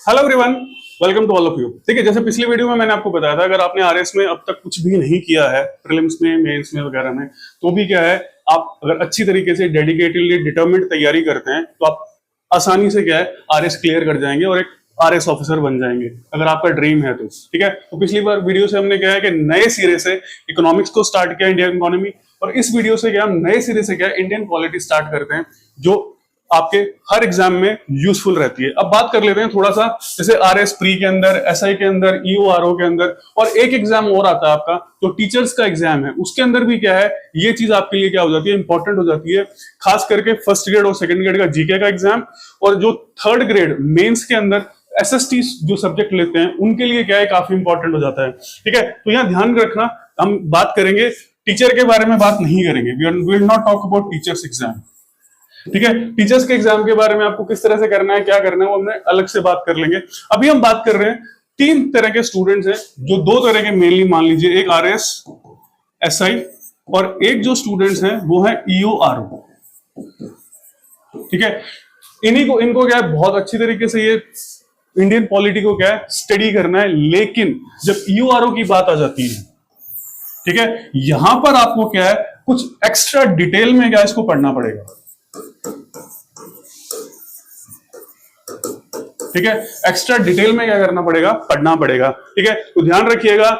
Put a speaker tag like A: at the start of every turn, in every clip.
A: Hello everyone, welcome to all of you. ठीक है, जैसे पिछली वीडियो में मैंने आपको बताया था, अगर आपने आरएस में अब तक कुछ भी नहीं किया है, प्रीलिम्स में, मेंस में वगैरह में, तो भी क्या है, आप अगर अच्छी तरीके से डेडिकेटेडली डिटरमिन्ड तैयारी करते हैं तो आप आसानी से क्या है आरएस क्लियर कर जाएंगे और एक आरएस ऑफिसर बन जाएंगे, अगर आपका ड्रीम है तो। ठीक है, तो पिछली बार वीडियो से हमने क्या है कि नए सिरे से इकोनॉमिक्स को स्टार्ट किया, इंडियन इकोनॉमी, और इस वीडियो से क्या हम नए सिरे से क्या इंडियन पॉलिटी स्टार्ट करते हैं, जो आपके हर एग्जाम में यूजफुल रहती है। अब बात कर लेते हैं थोड़ा सा, जैसे आरएस प्री के अंदर, एसआई के अंदर, ईओआरओ के अंदर, और एक एग्जाम और आता है आपका जो टीचर्स का एग्जाम है, उसके अंदर भी क्या है, ये चीज आपके लिए क्या हो जाती है, इंपॉर्टेंट हो जाती है, खास करके फर्स्ट ग्रेड और सेकंड ग्रेड का जीके का एग्जाम, और जो थर्ड ग्रेड मेंस के अंदर एसएसटी जो सब्जेक्ट लेते हैं उनके लिए क्या है, काफी इंपॉर्टेंट हो जाता है। ठीक है, तो यहाँ ध्यान रखना, हम बात करेंगे टीचर के बारे में, बात नहीं करेंगे, we will not talk about teachers exam. ठीक है, टीचर्स के एग्जाम के बारे में आपको किस तरह से करना है, क्या करना है, वो हमने अलग से बात कर लेंगे। अभी हम बात कर रहे हैं तीन तरह के स्टूडेंट्स हैं, जो दो तरह के मेनली मान लीजिए, एक आरएस एसआई और एक जो स्टूडेंट्स हैं वो है ईओआरओ। ठीक है, इनको क्या है, बहुत अच्छी तरीके से ये इंडियन पॉलिटी को क्या है स्टडी करना है, लेकिन जब ईओआरओ की बात आ जाती है, ठीक है, यहां पर आपको क्या है कुछ एक्स्ट्रा डिटेल में क्या इसको पढ़ना पड़ेगा। ठीक है, एक्स्ट्रा डिटेल में क्या करना पड़ेगा, पढ़ना पड़ेगा। ठीक है, तो ध्यान रखिएगा,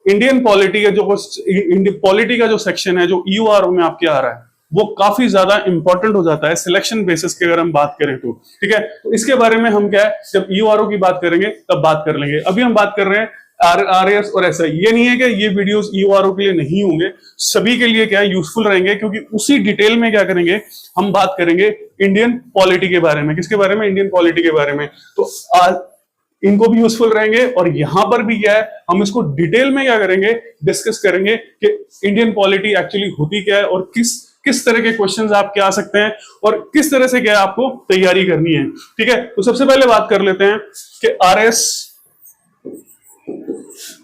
A: इंडियन पॉलिटी का जो सेक्शन है, जो ईओआरओ में आपके आ रहा है, वो काफी ज्यादा इंपॉर्टेंट हो जाता है सिलेक्शन बेसिस की अगर हम बात करें तो। ठीक है, तो इसके बारे में हम क्या है, जब ईओआरओ की बात करेंगे तब बात कर लेंगे। अभी हम बात कर रहे हैं आरएस और एसआई। ये नहीं है कि ये वीडियोस ईओआरओ के लिए नहीं होंगे, सभी के लिए क्या है यूजफुल रहेंगे, क्योंकि उसी डिटेल में क्या करेंगे, हम बात करेंगे इंडियन पॉलिटी के बारे में। किसके बारे में, इंडियन पॉलिटी के बारे में। तो इनको भी यूजफुल रहेंगे, और यहां पर भी क्या है, हम इसको डिटेल में क्या करेंगे, डिस्कस करेंगे कि इंडियन पॉलिटी एक्चुअली होती क्या है, और किस तरह के क्वेश्चंस आपके आ सकते हैं, और किस तरह से क्या है आपको तैयारी करनी है। ठीक है, तो सबसे पहले बात कर लेते हैं कि आरएस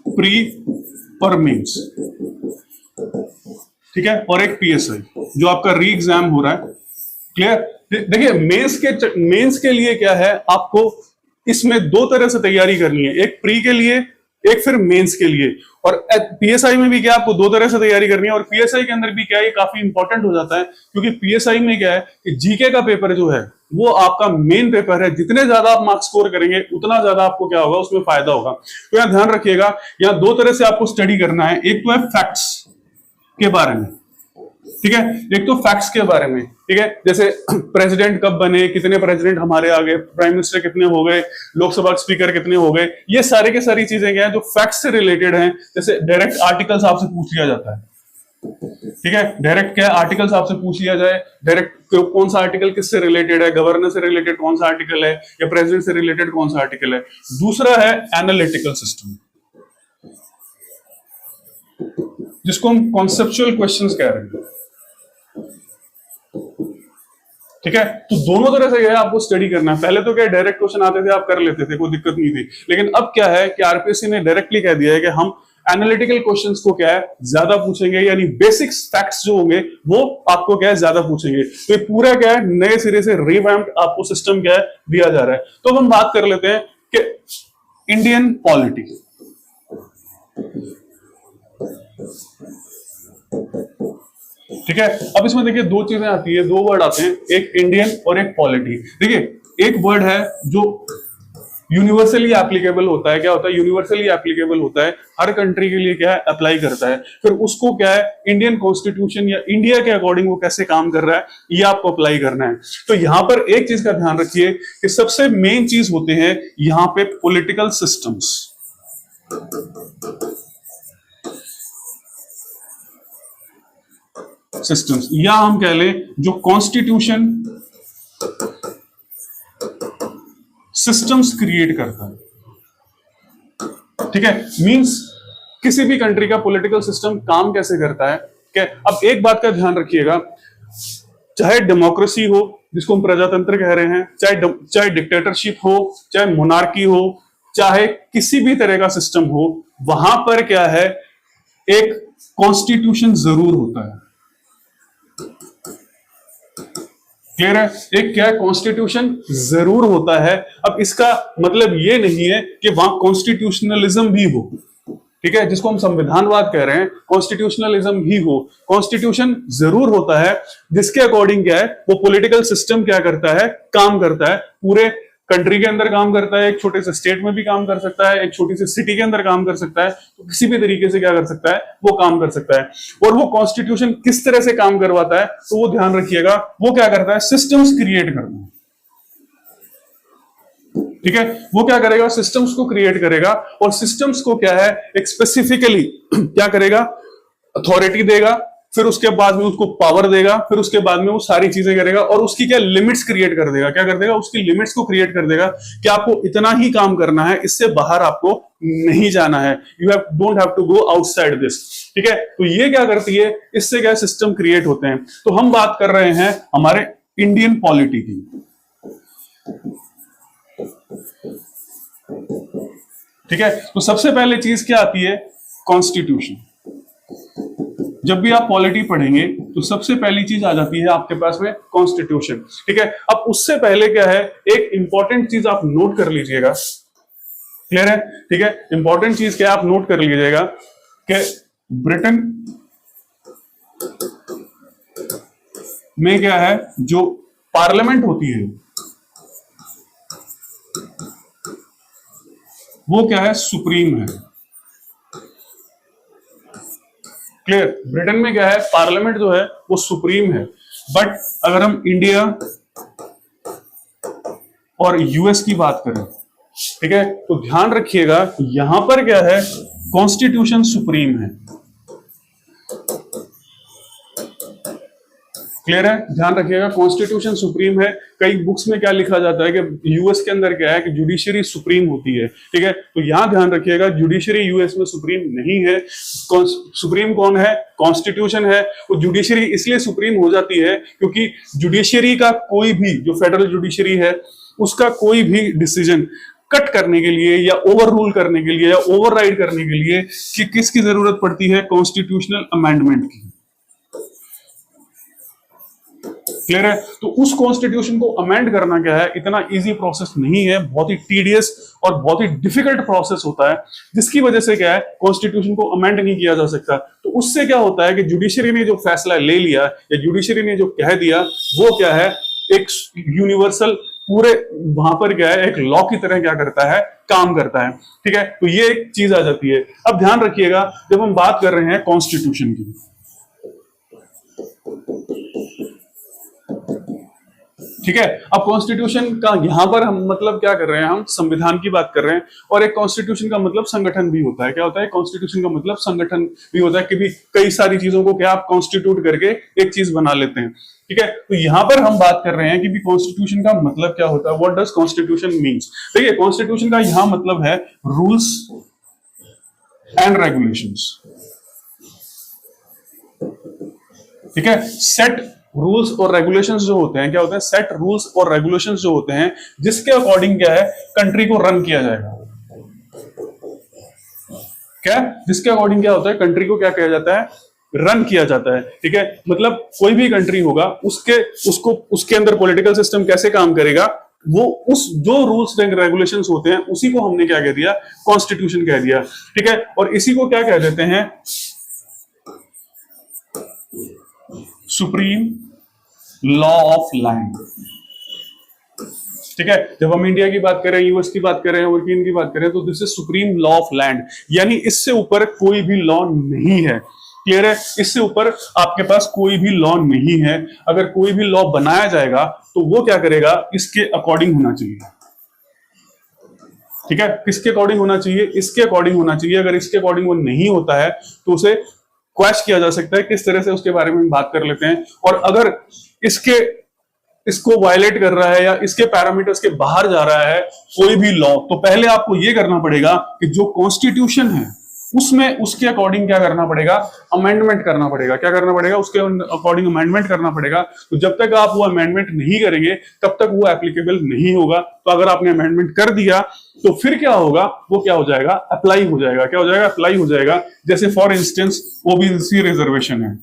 A: प्री और मेंस, ठीक है, और एक पीएसआई जो आपका री एग्जाम हो रहा है। क्लियर। देखिए, मेंस के लिए क्या है, आपको इसमें दो तरह से तैयारी करनी है, एक प्री के लिए, एक फिर मेंस के लिए। और पीएसआई में भी क्या आपको दो तरह से तैयारी करनी है, और पीएसआई के अंदर भी क्या है, ये काफी इंपॉर्टेंट हो जाता है, क्योंकि पीएसआई में क्या है कि जीके का पेपर जो है वो आपका मेन पेपर है। जितने ज्यादा आप मार्क्स स्कोर करेंगे उतना ज्यादा आपको क्या होगा, उसमें फायदा होगा। तो यहाँ ध्यान रखिएगा, यहाँ दो तरह से आपको स्टडी करना है। एक तो है फैक्ट्स के बारे में, ठीक है, एक तो फैक्ट्स के बारे में। ठीक है, जैसे प्रेसिडेंट कब बने, कितने प्रेसिडेंट हमारे आ गए, प्राइम मिनिस्टर कितने हो गए, लोकसभा स्पीकर कितने हो गए, ये सारे के सारी चीजें क्या है जो फैक्ट्स से रिलेटेड हैं। जैसे डायरेक्ट आर्टिकल्स आपसे पूछ लिया जाता है। ठीक है, डायरेक्ट क्या आर्टिकल्स आपसे पूछ लिया जाए, डायरेक्ट कौन सा आर्टिकल किससे रिलेटेड है, गवर्नर से रिलेटेड कौन सा आर्टिकल है, या प्रेसिडेंट से रिलेटेड कौन सा आर्टिकल है। दूसरा है एनालिटिकल सिस्टम, जिसको हम कॉन्सेप्चुअल क्वेश्चंस कह रहे हैं। ठीक है, तो दोनों तरह से क्या आपको स्टडी करना है। पहले तो क्या डायरेक्ट क्वेश्चन आते थे, आप कर लेते थे, कोई दिक्कत नहीं थी, लेकिन अब क्या है कि आरपीएससी ने डायरेक्टली कह दिया है कि हम एनालिटिकल क्वेश्चंस को क्या है ज्यादा पूछेंगे, यानी बेसिक्स फैक्ट्स जो होंगे वो आपको क्या है ज्यादा पूछेंगे। तो ये पूरा क्या है नए सिरे से रिवैम्प्ड आपको सिस्टम क्या है दिया जा रहा है। तो अब हम बात कर लेते हैं कि इंडियन पॉलिटी, ठीक है। अब इसमें देखिए दो चीजें आती है, दो वर्ड आते हैं, एक इंडियन और एक पॉलिटी। देखिए, एक वर्ड है जो यूनिवर्सली एप्लीकेबल होता है। क्या होता है, यूनिवर्सली एप्लीकेबल होता है, हर कंट्री के लिए क्या है अप्लाई करता है। फिर उसको क्या है इंडियन कॉन्स्टिट्यूशन या इंडिया के अकॉर्डिंग वो कैसे काम कर रहा है, ये आपको अप्लाई करना है। तो यहां पर एक चीज का ध्यान रखिए कि सबसे मेन चीज होते हैं यहां पे पॉलिटिकल सिस्टम्स। सिस्टम्स, या हम कह लें जो कॉन्स्टिट्यूशन सिस्टम्स क्रिएट करता है। ठीक है, मींस किसी भी कंट्री का पॉलिटिकल सिस्टम काम कैसे करता है। क्या, अब एक बात का ध्यान रखिएगा, चाहे डेमोक्रेसी हो जिसको हम प्रजातंत्र कह रहे हैं, चाहे डिक्टेटरशिप हो, चाहे मोनार्की हो, चाहे किसी भी तरह का सिस्टम हो, वहां पर क्या है एक कॉन्स्टिट्यूशन जरूर होता है। क्लियर है? एक क्या है, कॉन्स्टिट्यूशन जरूर होता है। अब इसका मतलब ये नहीं है कि वहां कॉन्स्टिट्यूशनलिज्म भी हो, ठीक है, जिसको हम संविधानवाद कह रहे हैं, कॉन्स्टिट्यूशनलिज्म ही हो। कॉन्स्टिट्यूशन जरूर होता है जिसके अकॉर्डिंग क्या है, वो पॉलिटिकल सिस्टम क्या करता है, काम करता है, पूरे कंट्री के अंदर काम करता है, एक छोटे से स्टेट में भी काम कर सकता है, एक छोटी सी सिटी के अंदर काम कर सकता है, तो किसी भी तरीके से क्या कर सकता है, वो काम कर सकता है। और वो कॉन्स्टिट्यूशन किस तरह से काम करवाता है, तो वो ध्यान रखिएगा, वो क्या करता है, सिस्टम्स क्रिएट करता है, ठीक है, वो क्या करेगा, सिस्टम्स को क्रिएट करेगा। और सिस्टम्स को क्या है, एक स्पेसिफिकली क्या करेगा, अथॉरिटी देगा, फिर उसके बाद में उसको पावर देगा, फिर उसके बाद में वो सारी चीजें करेगा और उसकी क्या लिमिट्स क्रिएट कर देगा, क्या कर देगा, उसकी लिमिट्स को क्रिएट कर देगा कि आपको इतना ही काम करना है, इससे बाहर आपको नहीं जाना है, you have don't have to go outside this, ठीक है। तो ये क्या करती है, इससे क्या सिस्टम क्रिएट होते हैं। तो हम बात कर रहे हैं हमारे इंडियन पॉलिटी की, ठीक है। तो सबसे पहले चीज क्या आती है, कॉन्स्टिट्यूशन। जब भी आप पॉलिटी पढ़ेंगे तो सबसे पहली चीज आ जाती है आपके पास में कॉन्स्टिट्यूशन, ठीक है। अब उससे पहले क्या है, एक इंपॉर्टेंट चीज आप नोट कर लीजिएगा, क्लियर है, ठीक है। इंपॉर्टेंट चीज क्या आप नोट कर लीजिएगा कि ब्रिटेन में क्या है, जो पार्लियामेंट होती है वो क्या है, सुप्रीम है, क्लियर। ब्रिटेन में क्या है, पार्लियामेंट जो है वो सुप्रीम है। बट अगर हम इंडिया और यूएस की बात करें, ठीक है, तो ध्यान रखिएगा यहां पर क्या है, कॉन्स्टिट्यूशन सुप्रीम है, क्लियर है, ध्यान रखिएगा, कॉन्स्टिट्यूशन सुप्रीम है। कई बुक्स में क्या लिखा जाता है कि यूएस के अंदर क्या है कि जुडिशरी सुप्रीम होती है, ठीक है। तो यहां ध्यान रखिएगा, जुडिशरी यूएस में सुप्रीम नहीं है। सुप्रीम कौन है, कॉन्स्टिट्यूशन है। वो जुडिशरी इसलिए सुप्रीम हो जाती है क्योंकि जुडिशरी का कोई भी, जो फेडरल जुडिशरी है, उसका कोई भी डिसीजन कट करने के लिए या ओवर रूल करने के लिए या ओवरराइड करने के लिए कि किसकी जरूरत पड़ती है, कॉन्स्टिट्यूशनल अमेंडमेंट की, क्लियर है। तो उस कॉन्स्टिट्यूशन को अमेंड करना क्या है, इतना इजी प्रोसेस नहीं है, बहुत ही टीडियस और बहुत ही डिफिकल्ट प्रोसेस होता है, जिसकी वजह से क्या है, कॉन्स्टिट्यूशन को अमेंड नहीं किया जा सकता। तो उससे क्या होता है कि जुडिशरी ने जो फैसला ले लिया या जुडिशरी ने जो कह दिया, वो क्या है, एक यूनिवर्सल पूरे वहां पर क्या है, एक लॉ की तरह क्या करता है, काम करता है, ठीक है। तो ये एक चीज आ जाती है। अब ध्यान रखिएगा, जब हम बात कर रहे हैं कॉन्स्टिट्यूशन की, ठीक है, अब कॉन्स्टिट्यूशन का यहां पर हम मतलब क्या कर रहे हैं, हम संविधान की बात कर रहे हैं। और एक कॉन्स्टिट्यूशन का मतलब संगठन भी होता है, क्या होता है, कॉन्स्टिट्यूशन का मतलब संगठन भी होता है कि भी कई सारी चीजों को क्या आप कॉन्स्टिट्यूट करके एक चीज बना लेते हैं, ठीक है। तो यहां पर हम बात कर रहे हैं कि भी कॉन्स्टिट्यूशन का मतलब क्या होता है, व्हाट डज कॉन्स्टिट्यूशन मीन्स। देखिए, कॉन्स्टिट्यूशन का यहां मतलब है रूल्स एंड रेगुलेशंस, ठीक है। सेट रूल्स और रेगुलेशंस जो होते हैं, क्या होते हैं, सेट रूल्स और रेगुलेशंस जो होते हैं, जिसके अकॉर्डिंग क्या है, कंट्री को रन किया जाएगा, क्या, जिसके अकॉर्डिंग क्या होता है, कंट्री को क्या किया जाता है, रन किया जाता है, ठीक है। मतलब कोई भी कंट्री होगा, उसके अंदर पॉलिटिकल सिस्टम कैसे काम करेगा, वो उस जो रूल्स एंड रेगुलेशंस होते हैं, उसी को हमने क्या कह दिया, कॉन्स्टिट्यूशन कह दिया, ठीक है। और इसी को क्या कह देते हैं, सुप्रीम लॉ ऑफ लैंड, ठीक है। जब हम इंडिया की बात करें, यूएस की बात करें, यूरोपियन की बात करें, तो this is supreme law of land, यानी इससे ऊपर कोई भी लॉ नहीं है, क्लियर है। इससे ऊपर आपके पास कोई भी लॉ नहीं है। अगर कोई भी लॉ बनाया जाएगा तो वो क्या करेगा, इसके अकॉर्डिंग होना चाहिए, ठीक है। किसके अकॉर्डिंग होना चाहिए, इसके अकॉर्डिंग होना चाहिए। अगर इसके अकॉर्डिंग वो नहीं होता है तो उसे क्वेश्चन किया जा सकता है, किस तरह से उसके बारे में बात कर लेते हैं। और अगर इसको वायलेट कर रहा है या इसके पैरामीटर्स के बाहर जा रहा है कोई भी लॉ, तो पहले आपको यह करना पड़ेगा कि जो कॉन्स्टिट्यूशन है उसमें उसके अकॉर्डिंग क्या करना पड़ेगा, अमेंडमेंट करना पड़ेगा। क्या करना पड़ेगा, उसके अकॉर्डिंग अमेंडमेंट करना पड़ेगा। तो जब तक आप वो अमेंडमेंट नहीं करेंगे तब तक वो एप्लीकेबल नहीं होगा। तो अगर आपने अमेंडमेंट कर दिया तो फिर क्या होगा, वो क्या हो जाएगा, अप्लाई हो जाएगा। क्या हो जाएगा, अप्लाई हो जाएगा। जैसे फॉर इंस्टेंस ओबीसी रिजर्वेशन है,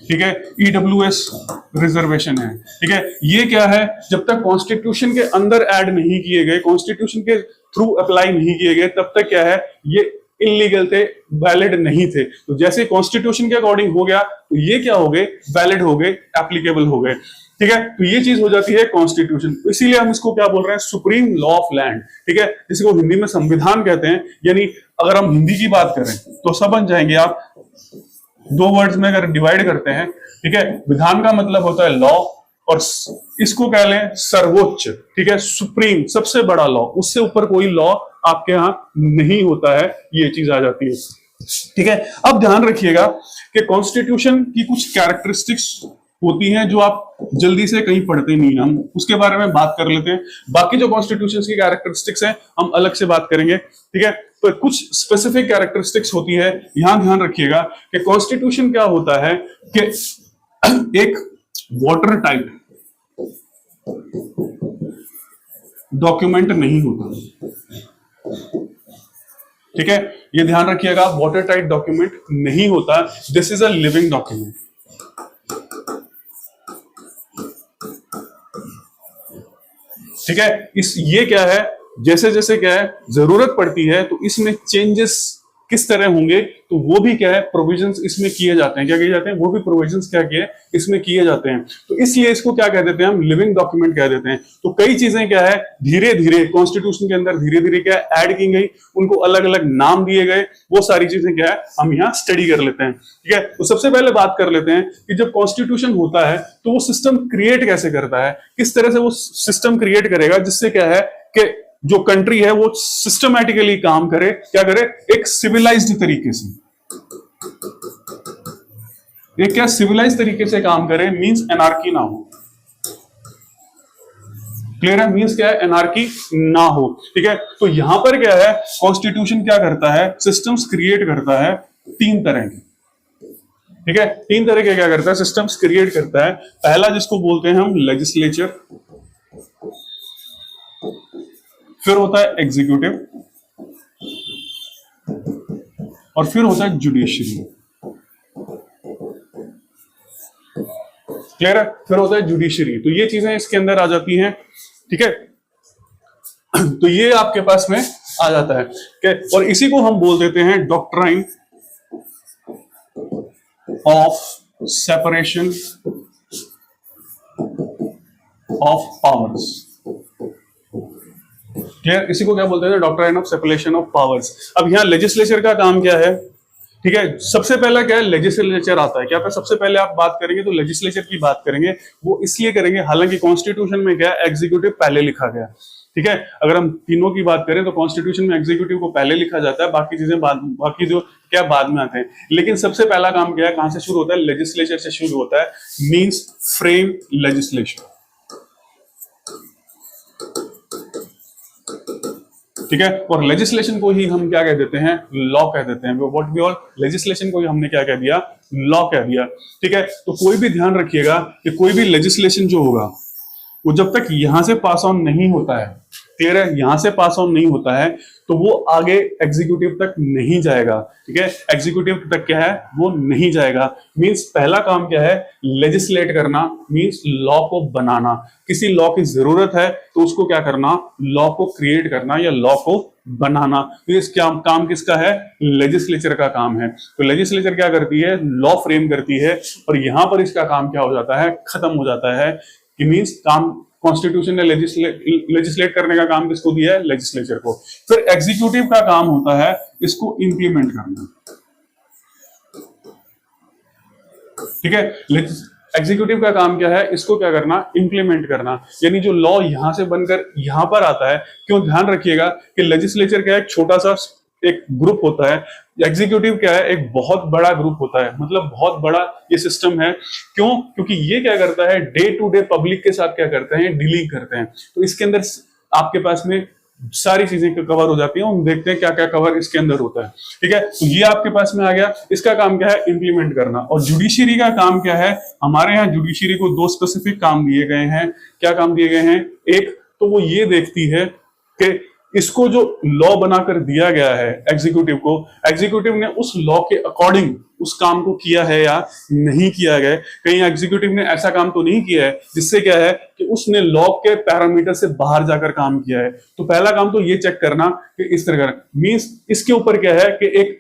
A: ठीक है, ईडब्ल्यूएस रिजर्वेशन है। ठीक है, ये क्या है, जब तक कॉन्स्टिट्यूशन के अंदर ऐड नहीं किए गए, कॉन्स्टिट्यूशन के थ्रू अप्लाई नहीं किए गए, तब तक क्या है, ये इलीगल थे, वैलिड नहीं थे। तो जैसे कॉन्स्टिट्यूशन के अकॉर्डिंग हो गया तो ये क्या हो गए, वैलिड हो गए, एप्लीकेबल हो गए। ठीक है, तो ये चीज हो जाती है कॉन्स्टिट्यूशन। तो इसीलिए हम इसको क्या बोल रहे हैं, सुप्रीम लॉ ऑफ लैंड। ठीक है, जिसको हिंदी में संविधान कहते हैं। यानी अगर हम हिंदी की बात करें तो समझ जाएंगे आप, दो वर्ड्स में अगर डिवाइड करते हैं, ठीक है, विधान का मतलब होता है लॉ, और इसको कह लें सर्वोच्च। ठीक है, सुप्रीम, सबसे बड़ा लॉ, उससे ऊपर कोई लॉ आपके यहां नहीं होता है, ये चीज आ जाती है। ठीक है, अब ध्यान रखिएगा कि कॉन्स्टिट्यूशन की कुछ कैरेक्टरिस्टिक्स होती हैं जो आप जल्दी से कहीं पढ़ते नहीं, हम उसके बारे में बात कर लेते हैं। बाकी जो कॉन्स्टिट्यूशन की कैरेक्टरिस्टिक्स हैं हम अलग से बात करेंगे। ठीक है, तो कुछ स्पेसिफिक कैरेक्टरिस्टिक्स होती है, यहां ध्यान रखिएगा कि कॉन्स्टिट्यूशन क्या होता है कि एक वाटर टाइप डॉक्यूमेंट नहीं होता। ठीक है, ये ध्यान रखिएगा, वाटर टाइप डॉक्यूमेंट नहीं होता, this is a living document. ठीक है, ये क्या है, जैसे जैसे क्या है जरूरत पड़ती है तो इसमें चेंजेस किस तरह होंगे, तो वो भी क्या है, प्रोविजंस इसमें किए जाते हैं। क्या किए जाते हैं, वो भी प्रोविजंस क्या किए इसमें किए जाते हैं। तो इसलिए इसको क्या कह देते हैं, हम लिविंग डॉक्यूमेंट कह देते हैं। तो कई चीजें क्या है, धीरे धीरे कॉन्स्टिट्यूशन के अंदर धीरे धीरे क्या ऐड की गई, उनको अलग अलग नाम दिए गए, वो सारी चीजें क्या है हम यहाँ स्टडी कर लेते हैं। ठीक है, तो सबसे पहले बात कर लेते हैं कि जब कॉन्स्टिट्यूशन होता है तो वो सिस्टम क्रिएट कैसे करता है, किस तरह से वो सिस्टम क्रिएट करेगा जिससे क्या है कि जो कंट्री है वो सिस्टमैटिकली काम करे, क्या करे, एक सिविलाइज्ड तरीके से, एक क्या सिविलाइज तरीके से काम करे, मींस एनार्की ना हो। क्लियर है, मींस क्या है, एनार्की ना हो। ठीक है, तो यहां पर क्या है, कॉन्स्टिट्यूशन क्या करता है, सिस्टम्स क्रिएट करता है तीन तरह के। ठीक है, तीन तरह के क्या करता है, सिस्टम्स क्रिएट करता है। पहला जिसको बोलते हैं हम लेजिस्लेचर, फिर होता है एग्जीक्यूटिव, और फिर होता है जुडिशरी। क्लियर है, फिर होता है जुडिशरी। तो ये चीजें इसके अंदर आ जाती हैं। ठीक है, तो ये आपके पास में आ जाता है। ठीक, और इसी को हम बोल देते हैं doctrine of separation of powers. Clear, इसी को क्या बोलते हैं, doctrine of separation of powers. अब यहाँ लेजिस्लेचर का काम क्या है, ठीक है, सबसे पहला क्या है, लेजिस्लेचर आता है। क्या था, सबसे पहले आप बात करेंगे तो लेजिस्लेचर की बात करेंगे, वो इसलिए करेंगे, हालांकि कॉन्स्टिट्यूशन में क्या है, एग्जीक्यूटिव पहले लिखा गया। ठीक है, अगर हम तीनों की बात करें तो कॉन्स्टिट्यूशन में एग्जीक्यूटिव को पहले लिखा जाता है, बाकी चीजें बाद, बाकी जो क्या बाद में आते हैं। लेकिन सबसे पहला काम क्या है, कहां से शुरू होता है, लेजिस्लेचर से शुरू होता है, मींस फ्रेम लेजिस्लेशन। ठीक है, और लेजिस्लेशन को ही हम क्या कह देते हैं, लॉ कह देते हैं। व्हाट वी ऑल, लेजिस्लेशन को ही हमने क्या कह दिया, लॉ कह दिया। ठीक है, तो कोई भी ध्यान रखिएगा कि कोई भी लेजिस्लेशन जो होगा वो जब तक यहां से पास ऑन नहीं होता है, क्लियर है, यहां से पास ऑन नहीं होता है तो वो आगे एग्जीक्यूटिव तक नहीं जाएगा। ठीक है, एग्जीक्यूटिव तक क्या है, वो नहीं जाएगा। मींस पहला काम क्या है, लेजिस्लेट करना, मींस लॉ को बनाना। किसी लॉ की जरूरत है तो उसको क्या करना, लॉ को क्रिएट करना या लॉ को बनाना। तो इस क्या काम किसका है, लेजिस्लेचर का काम है। तो लेजिस्लेचर क्या करती है, लॉ फ्रेम करती है, और यहां पर इसका काम क्या हो जाता है, खत्म हो जाता है। कि मींस काम कॉन्स्टिट्यूशन ने लेजिस्लेट करने का काम किसको दिया है, लेजिस्लेचर को। फिर एग्जीक्यूटिव का काम होता है इसको इंप्लीमेंट करना। ठीक है, एग्जीक्यूटिव का काम क्या है, इसको क्या करना, इंप्लीमेंट करना। यानी जो लॉ यहां से बनकर यहां पर आता है, क्यों, ध्यान रखिएगा कि लेजिस्लेचर क्या है, एक छोटा सा एक ग्रुप होता है, एग्जीक्यूटिव क्या है, एक बहुत बड़ा ग्रुप होता है, मतलब बहुत बड़ा ये सिस्टम है। क्यों, क्योंकि ये क्या करता है, डे टू डे पब्लिक के साथ क्या करते हैं, डीलिंग करते हैं। तो इसके अंदर आपके पास में सारी चीजें कवर हो जाती हैं। हम देखते हैं क्या क्या कवर इसके अंदर होता है। ठीक है, तो ये आपके पास में आ गया, इसका काम क्या है, इंप्लीमेंट करना। और जुडिशरी का काम क्या है, हमारे यहाँ जुडिशरी को दो स्पेसिफिक काम दिए गए हैं। क्या काम दिए गए हैं, एक तो वो ये देखती है कि इसको जो लॉ बनाकर दिया गया है एग्जीक्यूटिव को, एग्जीक्यूटिव ने उस लॉ के अकॉर्डिंग उस काम को किया है या नहीं किया गया। कहीं एग्जीक्यूटिव ने ऐसा काम तो नहीं किया है जिससे क्या है कि उसने लॉ के पैरामीटर से बाहर जाकर काम किया है। तो पहला काम तो ये चेक करना कि इस तरह का मींस इसके ऊपर क्या है कि एक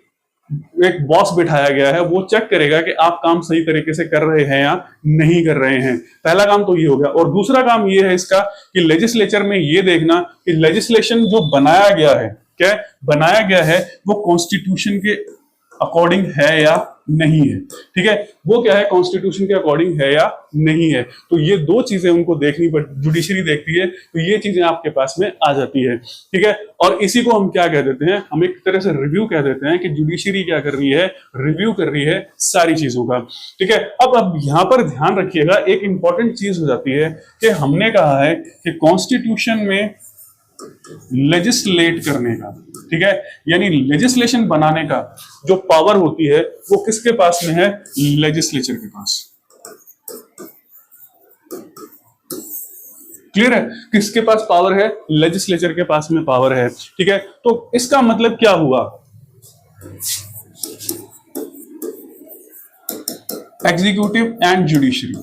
A: बॉस बिठाया गया है, वो चेक करेगा कि आप काम सही तरीके से कर रहे हैं या नहीं कर रहे हैं। पहला काम तो ये हो गया। और दूसरा काम ये है इसका कि लेजिस्लेचर में ये देखना कि लेजिस्लेशन जो बनाया गया है, क्या बनाया गया है वो कॉन्स्टिट्यूशन के अकॉर्डिंग है या नहीं है। ठीक है, वो क्या है कॉन्स्टिट्यूशन के अकॉर्डिंग है या नहीं है। तो ये दो चीजें उनको देखनी पड़, जुडिशरी देखती है, तो ये चीजें आपके पास में आ जाती है। ठीक है, और इसी को हम क्या कह देते हैं, हम एक तरह से रिव्यू कह देते हैं कि जुडिशरी क्या कर रही है, रिव्यू कर रही है सारी चीजों का। ठीक है, अब यहां पर ध्यान रखिएगा, एक इंपॉर्टेंट चीज हो जाती है कि हमने कहा है कि कॉन्स्टिट्यूशन में लेजिस्लेट करने का, ठीक है, यानी लेजिस्लेशन बनाने का जो पावर होती है वो किसके पास में है, लेजिस्लेचर के पास। क्लियर है, किसके पास पावर है, लेजिस्लेचर के पास में पावर है। ठीक है, तो इसका मतलब क्या हुआ, एग्जीक्यूटिव एंड जुडिशरी।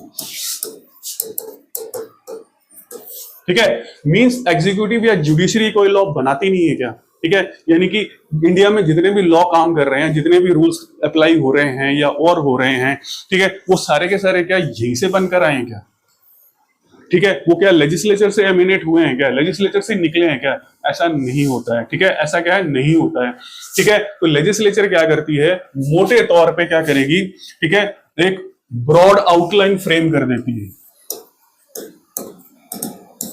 A: ठीक है, मींस एग्जीक्यूटिव या जुडिशरी कोई लॉ बनाती नहीं है क्या। ठीक है, यानी कि इंडिया में जितने भी लॉ काम कर रहे हैं, जितने भी रूल्स अप्लाई हो रहे हैं या और हो रहे हैं, ठीक है, वो सारे के सारे क्या यहीं से बनकर आए हैं क्या। ठीक है, वो क्या लेजिस्लेचर से एमिनेट हुए हैं क्या, लेजिस्लेचर से निकले हैं क्या, ऐसा नहीं होता है। ठीक है, ऐसा क्या है, नहीं होता है। ठीक है, तो लेजिस्लेचर क्या करती है, मोटे तौर पे क्या करेगी, ठीक है, एक ब्रॉड आउटलाइन फ्रेम कर देती है।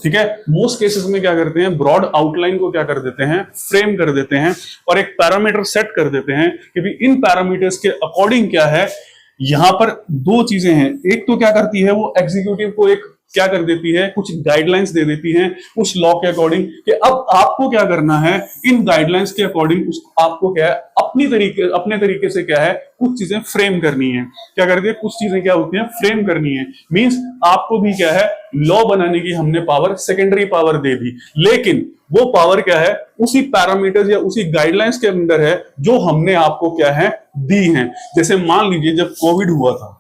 A: ठीक है, मोस्ट केसेस में क्या करते हैं, ब्रॉड आउटलाइन को क्या कर देते हैं, फ्रेम कर देते हैं और एक पैरामीटर सेट कर देते हैं कि भी इन पैरामीटर्स के अकॉर्डिंग क्या है। यहां पर दो चीजें हैं, एक तो क्या करती है वो एग्जीक्यूटिव को एक क्या कर देती है, कुछ गाइडलाइंस दे देती है उस लॉ के अकॉर्डिंग कि अब आपको क्या करना है, इन गाइडलाइंस के अकॉर्डिंग आपको क्या है अपने तरीके से क्या है कुछ चीजें फ्रेम करनी है। क्या करती है, कुछ चीजें क्या होती हैं, फ्रेम करनी है। मींस आपको भी क्या है, लॉ बनाने की हमने पावर, सेकेंडरी पावर दे दी, लेकिन वो पावर क्या है, उसी पैरामीटर्स या उसी गाइडलाइंस के अंदर है जो हमने आपको क्या है दी है। जैसे मान लीजिए जब कोविड हुआ था,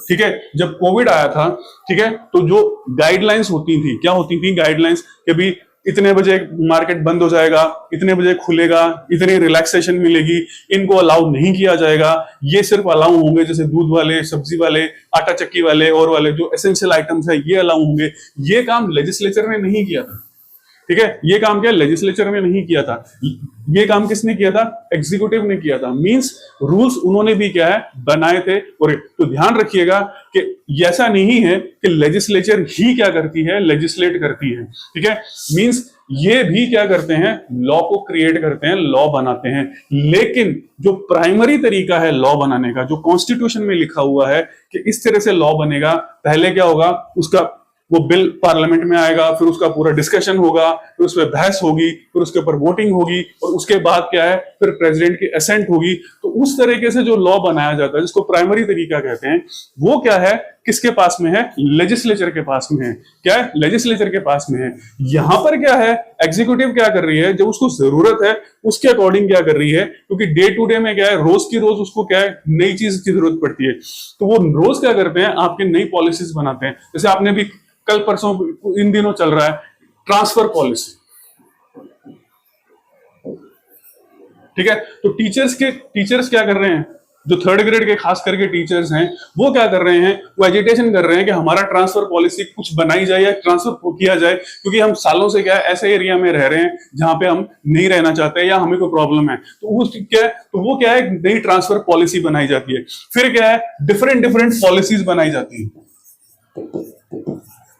A: ठीक है, जब कोविड आया था, ठीक है, तो जो गाइडलाइंस होती थी, क्या होती थी गाइडलाइंस, कि भी इतने बजे मार्केट बंद हो जाएगा, इतने बजे खुलेगा, इतनी रिलैक्सेशन मिलेगी, इनको अलाउ नहीं किया जाएगा, ये सिर्फ अलाउ होंगे जैसे दूध वाले, सब्जी वाले, आटा चक्की वाले और वाले जो एसेंशियल आइटम्स है ये अलाउ होंगे। ये काम लेजिस्लेचर ने नहीं किया था। ठीक है, ये काम क्या लेजिस्लेचर ने नहीं किया था, ये काम किसने किया था, एग्जीक्यूटिव ने किया था। मींस रूल्स उन्होंने भी क्या है बनाए थे। और तो ध्यान रखिएगा कि ऐसा नहीं है कि लेजिस्लेचर ही क्या करती है, लेजिस्लेट करती है। ठीक है, मींस ये भी क्या करते हैं, लॉ को क्रिएट करते हैं, लॉ बनाते हैं, लेकिन जो प्राइमरी तरीका है लॉ बनाने का, जो कॉन्स्टिट्यूशन में लिखा हुआ है कि इस तरह से लॉ बनेगा, पहले क्या होगा, उसका वो बिल पार्लियामेंट में आएगा, फिर उसका पूरा डिस्कशन होगा, फिर उस पर बहस होगी, फिर उसके ऊपर वोटिंग होगी, और उसके बाद क्या है, फिर प्रेसिडेंट की असेंट होगी। तो उस तरीके से जो लॉ बनाया जाता है, जिसको प्राइमरी तरीका कहते हैं, वो क्या है, किसके पास में है, लेजिस्लेचर के पास में है। क्या है, लेजिस्लेचर के पास में है। यहां पर क्या है, एग्जीक्यूटिव क्या कर रही है, जब उसको जरूरत है उसके अकॉर्डिंग क्या कर रही है, क्योंकि डे टू डे में क्या है, रोज की रोज उसको क्या है, नई चीज की जरूरत पड़ती है, तो वो रोज क्या करते हैं, आपके नई पॉलिसीज बनाते हैं। जैसे आपने भी कल परसों इन दिनों चल रहा है ट्रांसफर पॉलिसी। ठीक है, तो टीचर्स क्या कर रहे हैं, जो थर्ड ग्रेड के खास करके टीचर्स हैं, वो क्या कर रहे हैं, वो एजिटेशन कर रहे हैं कि हमारा ट्रांसफर पॉलिसी कुछ बनाई जाए या ट्रांसफर किया जाए, क्योंकि हम सालों से क्या है ऐसे एरिया में रह रहे हैं जहां पे हम नहीं रहना चाहते या हमें कोई प्रॉब्लम है। तो वो क्या है, नई ट्रांसफर पॉलिसी बनाई जाती है। फिर क्या है, डिफरेंट पॉलिसीज बनाई जाती है।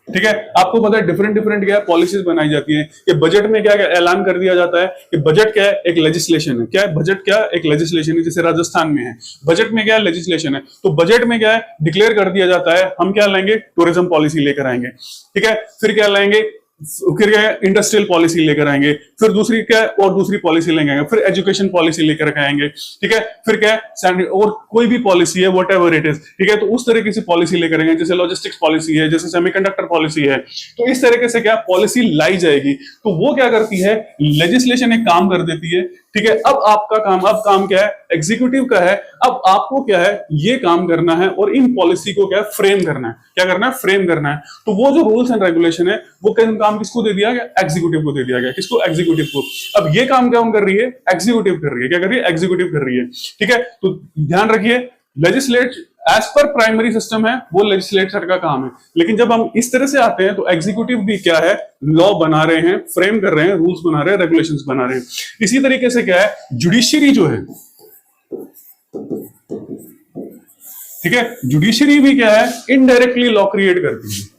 A: ठीक है, आपको पता है डिफरेंट क्या पॉलिसीज बनाई जाती है। कि बजट में क्या ऐलान कर दिया जाता है कि बजट क्या है, एक लेजिस्लेशन है। क्या है बजट, क्या एक लेजिस्लेशन है। जैसे राजस्थान में है, बजट में क्या लेजिस्लेशन है, तो बजट में क्या है, डिक्लेयर कर दिया जाता है हम क्या लाएंगे, टूरिज्म पॉलिसी लेकर आएंगे। ठीक है, फिर क्या लाएंगे, फिर क्या है, इंडस्ट्रियल पॉलिसी लेकर आएंगे, फिर दूसरी क्या है, और दूसरी पॉलिसी लेकर आएंगे, फिर एजुकेशन पॉलिसी लेकर आएंगे, ठीक है, फिर क्या है, और कोई भी पॉलिसी है वट एवर इट इज, ठीक है, तो उस तरीके से पॉलिसी लेकर आएंगे, जैसे लॉजिस्टिक्स पॉलिसी है, जैसे सेमीकंडक्टर पॉलिसी है, तो इस तरीके से क्या पॉलिसी लाई जाएगी। तो वो क्या करती है, लेजिस्लेशन एक काम कर देती है, ठीक है। अब आपका काम, अब काम क्या है, एग्जीक्यूटिव का है, अब आपको क्या है, ये काम करना है और इन पॉलिसी को क्या है, फ्रेम करना है। क्या करना है, फ्रेम करना है। तो वो जो रूल्स एंड रेगुलेशन है वो काम किसको दे दिया गया, एग्जीक्यूटिव को दे दिया गया। किसको, एग्जीक्यूटिव को। अब ये काम क्या कर रही है, एग्जीक्यूटिव कर रही है। क्या कर रही है, एग्जीक्यूटिव कर रही है, ठीक है। तो ध्यान रखिए, legislate as per primary system है, वो लेजिस्लेचर का काम है। लेकिन जब हम इस तरह से आते हैं तो एग्जीक्यूटिव भी क्या है, लॉ बना रहे हैं, फ्रेम कर रहे हैं, रूल्स बना रहे हैं, रेगुलेशंस बना रहे हैं। इसी तरीके से क्या है, जुडिशियरी जो है, ठीक है, जुडिशरी भी क्या है, इनडायरेक्टली लॉ क्रिएट करती है,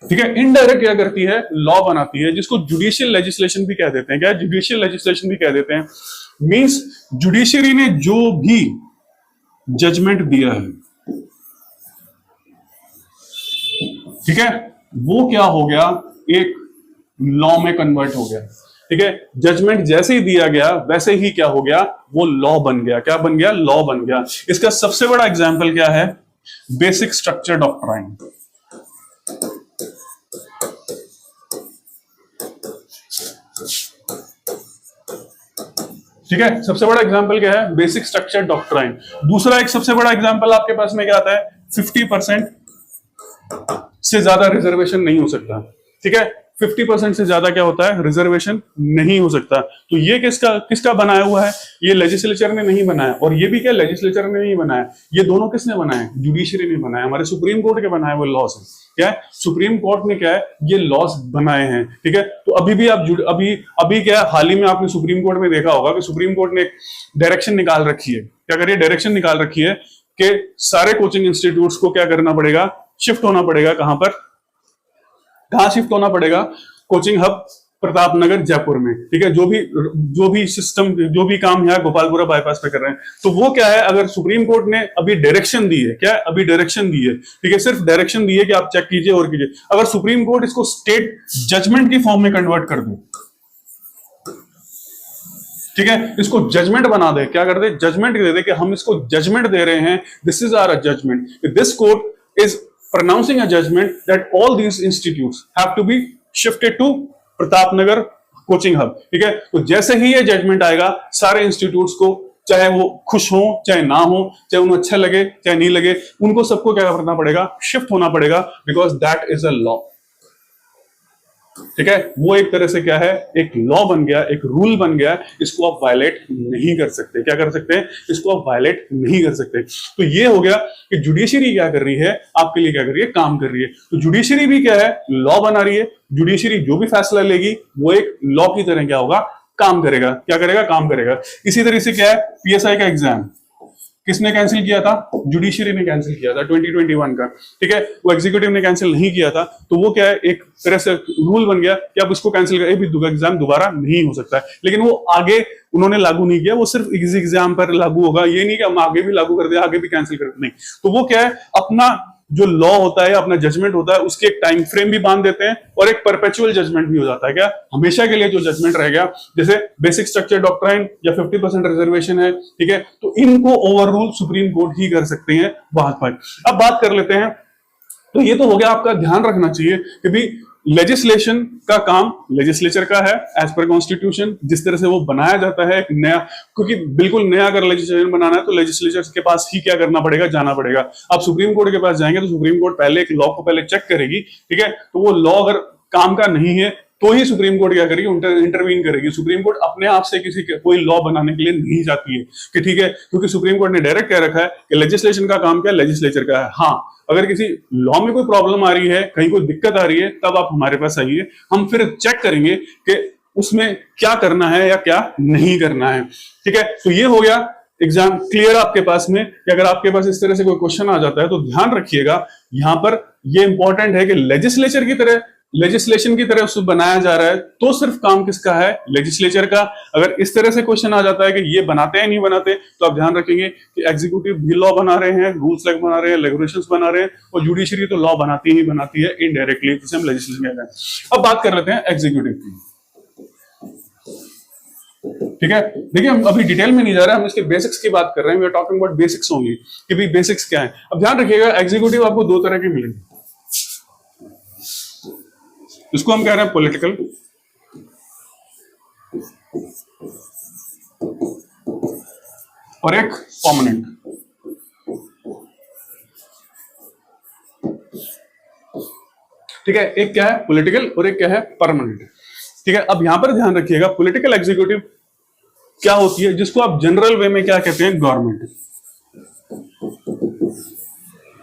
A: ठीक है। इनडायरेक्ट क्या करती है, लॉ बनाती है, जिसको जुडिशियल लेजिस्लेशन भी कह देते हैं। क्या है, जुडिशियल लेजिस्लेशन भी कह देते हैं। मींस जुडिशरी ने जो भी जजमेंट दिया है, ठीक है, वो क्या हो गया, एक लॉ में कन्वर्ट हो गया, ठीक है। जजमेंट जैसे ही दिया गया वैसे ही क्या हो गया, वो लॉ बन गया। क्या बन गया, लॉ बन गया। इसका सबसे बड़ा एग्जांपल क्या है, बेसिक स्ट्रक्चर डॉक्ट्राइन। ठीक है, सबसे बड़ा एग्जांपल क्या है, बेसिक स्ट्रक्चर डॉक्ट्राइन। दूसरा एक सबसे बड़ा एग्जांपल आपके पास में क्या आता है, 50% से ज्यादा रिजर्वेशन नहीं हो सकता, ठीक है। 50% से ज्यादा क्या होता है, रिजर्वेशन नहीं हो सकता। तो ये किसका बनाया हुआ है, ये लेजिस्लेचर ने नहीं बनाया, और ये भी क्या लेजिस्लेचर ने नहीं बनाया, ये दोनों किसने बनाया, जुडिशरी ने बनाया। हमारे सुप्रीम कोर्ट के बनाए हुए लॉज है। क्या है, सुप्रीम कोर्ट ने क्या है, ये लॉज बनाए हैं, ठीक है। तो अभी भी आप अभी क्या है, हाल ही में आपने सुप्रीम कोर्ट में देखा होगा कि सुप्रीम कोर्ट ने एक डायरेक्शन निकाल रखी है। क्या करिए, डायरेक्शन निकाल रखी है कि सारे कोचिंग इंस्टीट्यूट्स को क्या करना पड़ेगा, शिफ्ट होना पड़ेगा। कहां पर, कहां शिफ्ट होना पड़ेगा, कोचिंग हब प्रताप नगर जयपुर में, ठीक है। जो भी सिस्टम, जो भी काम यहाँ गोपालपुरा बाईपास पे कर रहे हैं, तो वो क्या है, अगर सुप्रीम कोर्ट ने अभी डायरेक्शन दी है, क्या है, अभी डायरेक्शन दी है, ठीक है, सिर्फ डायरेक्शन दी है कि आप चेक कीजिए और कीजिए। अगर सुप्रीम कोर्ट इसको स्टेट जजमेंट की फॉर्म में कन्वर्ट कर दे, ठीक है, इसको जजमेंट बना दे, क्या कर दे, जजमेंट दे दे कि हम इसको जजमेंट दे रहे हैं, this is our judgment, this court is pronouncing a judgment that all these institutes have to be shifted to Pratapnagar coaching hub, ठीक है। तो जैसे ही ये जजमेंट आएगा, सारे इंस्टीट्यूट्स को, चाहे वो खुश हो चाहे ना हो, चाहे उन्हें अच्छा लगे चाहे नहीं लगे, उनको सबको क्या करना पड़ेगा, शिफ्ट होना पड़ेगा, because that is a law, ठीक है। वो एक तरह से क्या है, एक लॉ बन गया, एक रूल बन गया, इसको आप वायलेट नहीं कर सकते। क्या कर सकते हैं, इसको आप वायलेट नहीं कर सकते। तो ये हो गया कि जुडिशरी क्या कर रही है, आपके लिए क्या कर रही है, काम कर रही है। तो जुडिशरी भी क्या है, लॉ बना रही है। जुडिशरी जो भी फैसला लेगी वो एक लॉ की तरह क्या होगा, काम करेगा। क्या करेगा, काम करेगा। इसी तरह से क्या है, पीएसआई का एग्जाम किसने कैंसिल किया था, जुडिशरी ने कैंसिल किया था 2021 का, ठीक है। वो एग्जीक्यूटिव ने कैंसिल नहीं किया था, तो वो क्या है, एक तरह से रूल बन गया कि आप इसको कैंसिल करें, भी एग्जाम दोबारा नहीं हो सकता है। लेकिन वो आगे उन्होंने लागू नहीं किया, वो सिर्फ इस एग्जाम पर लागू होगा। ये नहीं कि हम आगे भी लागू कर दे, आगे भी कैंसिल कर दे, नहीं। तो वो क्या है, अपना जो लॉ होता है, अपना जजमेंट होता है, उसके एक टाइम फ्रेम भी बांध देते हैं, और एक परपेचुअल जजमेंट भी हो जाता है। क्या, हमेशा के लिए जो जजमेंट रह गया, जैसे बेसिक स्ट्रक्चर डॉक्ट्राइन या 50% रिजर्वेशन है, ठीक है, तो इनको ओवर रूल सुप्रीम कोर्ट ही कर सकते हैं। अब बात कर लेते हैं, तो ये तो हो गया, आपका ध्यान रखना चाहिए कि भी लेजिस्लेशन का काम लेजिस्लेचर का है, एज पर कॉन्स्टिट्यूशन, जिस तरह से वो बनाया जाता है एक नया, क्योंकि बिल्कुल नया अगर लेजिस्लेशन बनाना है तो लेजिस्लेचर के पास ही क्या करना पड़ेगा, जाना पड़ेगा। आप सुप्रीम कोर्ट के पास जाएंगे तो सुप्रीम कोर्ट पहले एक लॉ को पहले चेक करेगी, ठीक है। तो वो लॉ अगर काम का नहीं है तो ही सुप्रीम कोर्ट क्या करेगी, इंटरवीन करेगी। सुप्रीम कोर्ट अपने आप से कोई लॉ बनाने के लिए नहीं जाती है कि ठीक है, क्योंकि सुप्रीम कोर्ट ने डायरेक्ट कह रखा है कि लेजिस्लेशन का काम क्या, लेजिस्लेचर का है। हाँ, अगर किसी लॉ में कोई प्रॉब्लम आ रही है, कहीं कोई दिक्कत आ रही है, तब आप हमारे पास आइए, हम फिर चेक करेंगे कि उसमें क्या करना है या क्या नहीं करना है, ठीक है। तो ये हो गया एग्जाम क्लियर आपके पास में कि अगर आपके पास इस तरह से कोई क्वेश्चन आ जाता है तो ध्यान रखिएगा, यहां पर ये इंपॉर्टेंट है कि लेजिस्लेचर की तरह लेजिस्लेशन की तरह उसको बनाया जा रहा है, तो सिर्फ काम किसका है? लेजिस्लेचर का। अगर इस तरह से क्वेश्चन आ जाता है कि ये बनाते हैं नहीं बनाते, तो आप ध्यान रखेंगे कि एग्जीक्यूटिव भी लॉ बना रहे हैं, रूल्स लाइक बना रहे हैं, रेगुलेशंस बना रहे हैं, और जुडिशरी तो लॉ बनाती ही बनाती है इनडायरेक्टली, जिसे हम लेजिस्लेशन कहते हैं। अब बात कर लेते हैं एग्जीक्यूटिव की। ठीक है, देखिए हम अभी डिटेल में नहीं जा रहे, हम इसके बेसिक्स की बात कर रहे हैं। We are talking about basics only, कि भाई बेसिक्स क्या है। अब ध्यान रखिएगा, एग्जीक्यूटिव आपको दो तरह के मिलेंगे। इसको हम कह रहे हैं पॉलिटिकल, और एक परमानेंट। ठीक है, एक क्या है पॉलिटिकल और एक क्या है परमानेंट। ठीक है, अब यहां पर ध्यान रखिएगा, पॉलिटिकल एग्जीक्यूटिव क्या होती है, जिसको आप जनरल वे में क्या कहते हैं? गवर्नमेंट।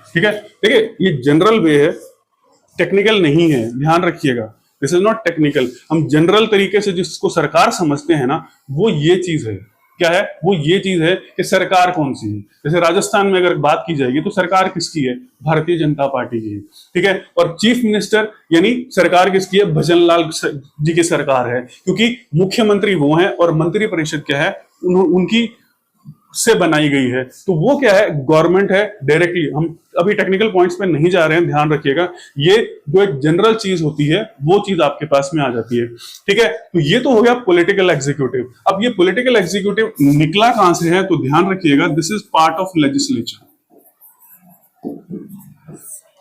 A: ठीक है, देखिए ये जनरल वे है, टेक्निकल नहीं है, ध्यान रखिएगा। This is not technical. हम जनरल तरीके से जिसको सरकार समझते हैं ना, वो ये चीज है। क्या है वो? ये चीज है कि सरकार कौन सी है। जैसे राजस्थान में अगर बात की जाएगी तो सरकार किसकी है? भारतीय जनता पार्टी की है। ठीक है, और चीफ मिनिस्टर यानी सरकार किसकी है? भजन लाल जी की सरकार है, क्योंकि मुख्यमंत्री वो हैं और मंत्री परिषद क्या है? उनकी से बनाई गई है। तो वो क्या है? गवर्नमेंट है डायरेक्टली। हम अभी टेक्निकल पॉइंट्स पे नहीं जा रहे हैं, ध्यान रखिएगा। ये जो एक जनरल चीज होती है वो चीज आपके पास में आ जाती है। ठीक है, तो ये तो हो गया पॉलिटिकल एग्जीक्यूटिव। अब ये पॉलिटिकल एग्जीक्यूटिव निकला कहां से है? तो ध्यान रखिएगा, this is part of legislature.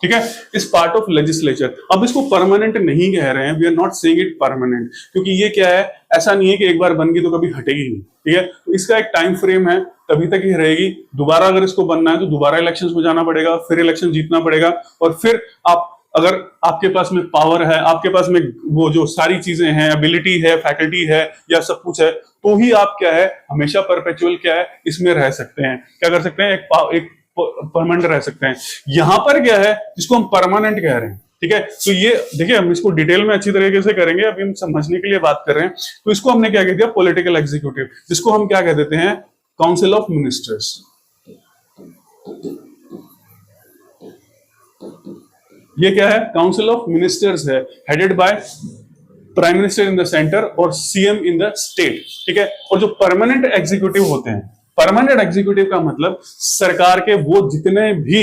A: ठीक है, इस पार्ट ऑफ लेजिस्लेचर। अब इसको परमानेंट नहीं कह रहे हैं, we are not saying it permanent, क्योंकि ये क्या है? ऐसा नहीं है कि एक बार बन गई तो कभी हटेगी नहीं। ठीक है, तो इसका एक टाइम फ्रेम है, तभी तक ही रहेगी। दोबारा अगर इसको बनना है तो दोबारा इलेक्शंस में जाना पड़ेगा, फिर इलेक्शन जीतना पड़ेगा, और फिर आप अगर आपके पास में पावर है, आपके पास में वो जो सारी चीजें हैं, एबिलिटी है, फैकल्टी है, या सब कुछ है, तो ही आप क्या है? हमेशा परपेचुअल क्या है? इसमें रह सकते हैं। क्या कर सकते हैं? एक परमानेंट रह सकते हैं। यहां पर क्या है जिसको हम परमानेंट कह रहे हैं? ठीक है, तो ये देखिए हम इसको डिटेल में अच्छी तरीके से करेंगे, अभी हम समझने के लिए बात कर रहे हैं। तो इसको हमने क्या कह दिया? पॉलिटिकल एग्जीक्यूटिव, जिसको हम क्या कह देते हैं? Council of ministers. ये क्या है? काउंसिल ऑफ मिनिस्टर्स है, headed by prime minister in the centre और सीएम इन द स्टेट। ठीक है, और जो परमानेंट एग्जीक्यूटिव होते हैं, परमानेंट एग्जीक्यूटिव का मतलब सरकार के वो जितने भी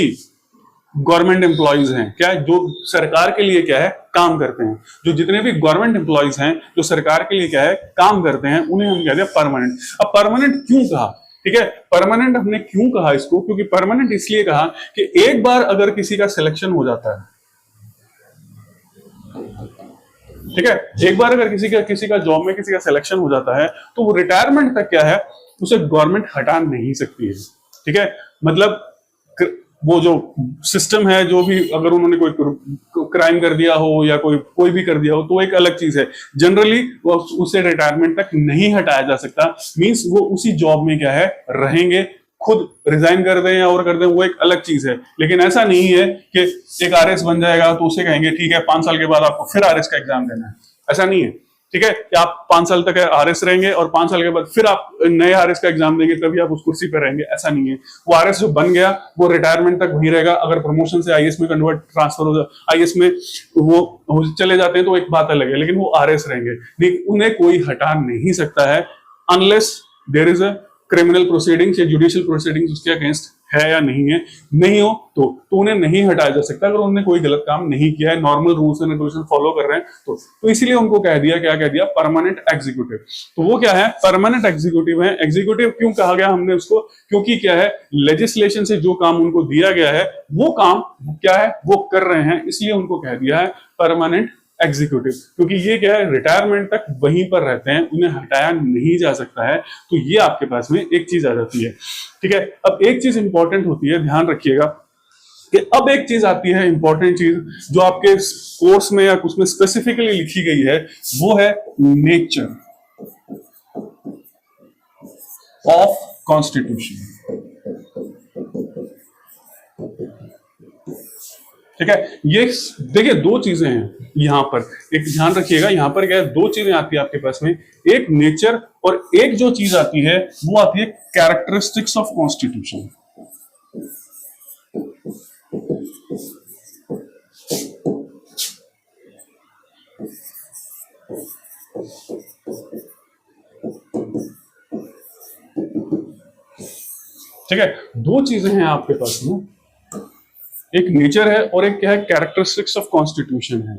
A: गवर्नमेंट एम्प्लॉइज हैं, क्या जो सरकार के लिए क्या है? काम करते हैं। जो जितने भी गवर्नमेंट एम्प्लॉइज हैं जो सरकार के लिए क्या है? काम करते हैं, उन्हें हम कहते हैं परमानेंट। अब परमानेंट क्यों कहा? ठीक है, परमानेंट हमने क्यों कहा इसको? क्योंकि परमानेंट इसलिए कहा कि एक बार अगर किसी का सिलेक्शन हो जाता है, ठीक है, एक बार अगर किसी का जॉब में किसी का सिलेक्शन हो जाता है, तो वो रिटायरमेंट तक क्या है? उसे गवर्नमेंट हटा नहीं सकती है। ठीक है, मतलब वो जो सिस्टम है, जो भी अगर उन्होंने कोई क्राइम कर दिया हो या कोई भी कर दिया हो, तो एक अलग चीज है। जनरली वो उसे रिटायरमेंट तक नहीं हटाया जा सकता। मींस वो उसी जॉब में क्या है? रहेंगे। खुद रिजाइन कर दें या और कर दें, वो एक अलग चीज है। लेकिन ऐसा नहीं है कि एक आरएस बन जाएगा तो उसे कहेंगे ठीक है 5 साल के बाद आपको फिर आरएस का एग्जाम देना है। ऐसा नहीं है। ठीक है, कि आप 5 साल तक आरएस रहेंगे और 5 साल के बाद फिर आप नए आरएस का एग्जाम देंगे, तभी आप उस कुर्सी पर रहेंगे। ऐसा नहीं है। वो आरएस जो बन गया वो रिटायरमेंट तक वहीं रहेगा। अगर प्रमोशन से आईएएस में ट्रांसफर हो जाए, आईएएस में वो चले जाते हैं तो एक बात अलग है, लेकिन वो आरएस रहेंगे। उन्हें कोई हटा नहीं सकता है, unless there is a criminal proceedings या जुडिशियल प्रोसीडिंग्स उसके अगेंस्ट है या नहीं है। नहीं हो तो उन्हें नहीं हटाया जा सकता अगर उन्होंने कोई गलत काम नहीं किया है, normal rules and regulation follow कर रहे हैं तो इसीलिए उनको कह दिया, क्या कह दिया? Permanent executive. तो वो क्या है? परमानेंट एग्जीक्यूटिव है। एग्जीक्यूटिव क्यों कहा गया हमने उसको? क्योंकि क्या है? लेजिस्लेशन से जो काम उनको दिया गया है वो काम क्या है? वो कर रहे हैं, इसलिए उनको कह दिया है परमानेंट एग्जीक्यूटिव। क्योंकि ये क्या है? रिटायरमेंट तक वहीं पर रहते हैं, उन्हें हटाया नहीं जा सकता है। तो ये आपके पास में एक चीज आ जाती है। ठीक है, अब एक चीज इंपॉर्टेंट होती है, ध्यान रखिएगा कि अब एक चीज आती है इंपॉर्टेंट चीज, जो आपके कोर्स में या उसमें स्पेसिफिकली लिखी गई है, वो है नेचर ऑफ कॉन्स्टिट्यूशन। ठीक है, ये देखिए दो चीजें हैं यहां पर, एक ध्यान रखिएगा, यहां पर क्या है? दो चीजें आती है आपके पास में, एक नेचर और एक जो चीज आती है वो आती है कैरेक्टरिस्टिक्स ऑफ कॉन्स्टिट्यूशन। ठीक है, दो चीजें हैं आपके पास में, एक नेचर है और एक क्या है, कैरेक्टरिस्टिक्स ऑफ कॉन्स्टिट्यूशन है।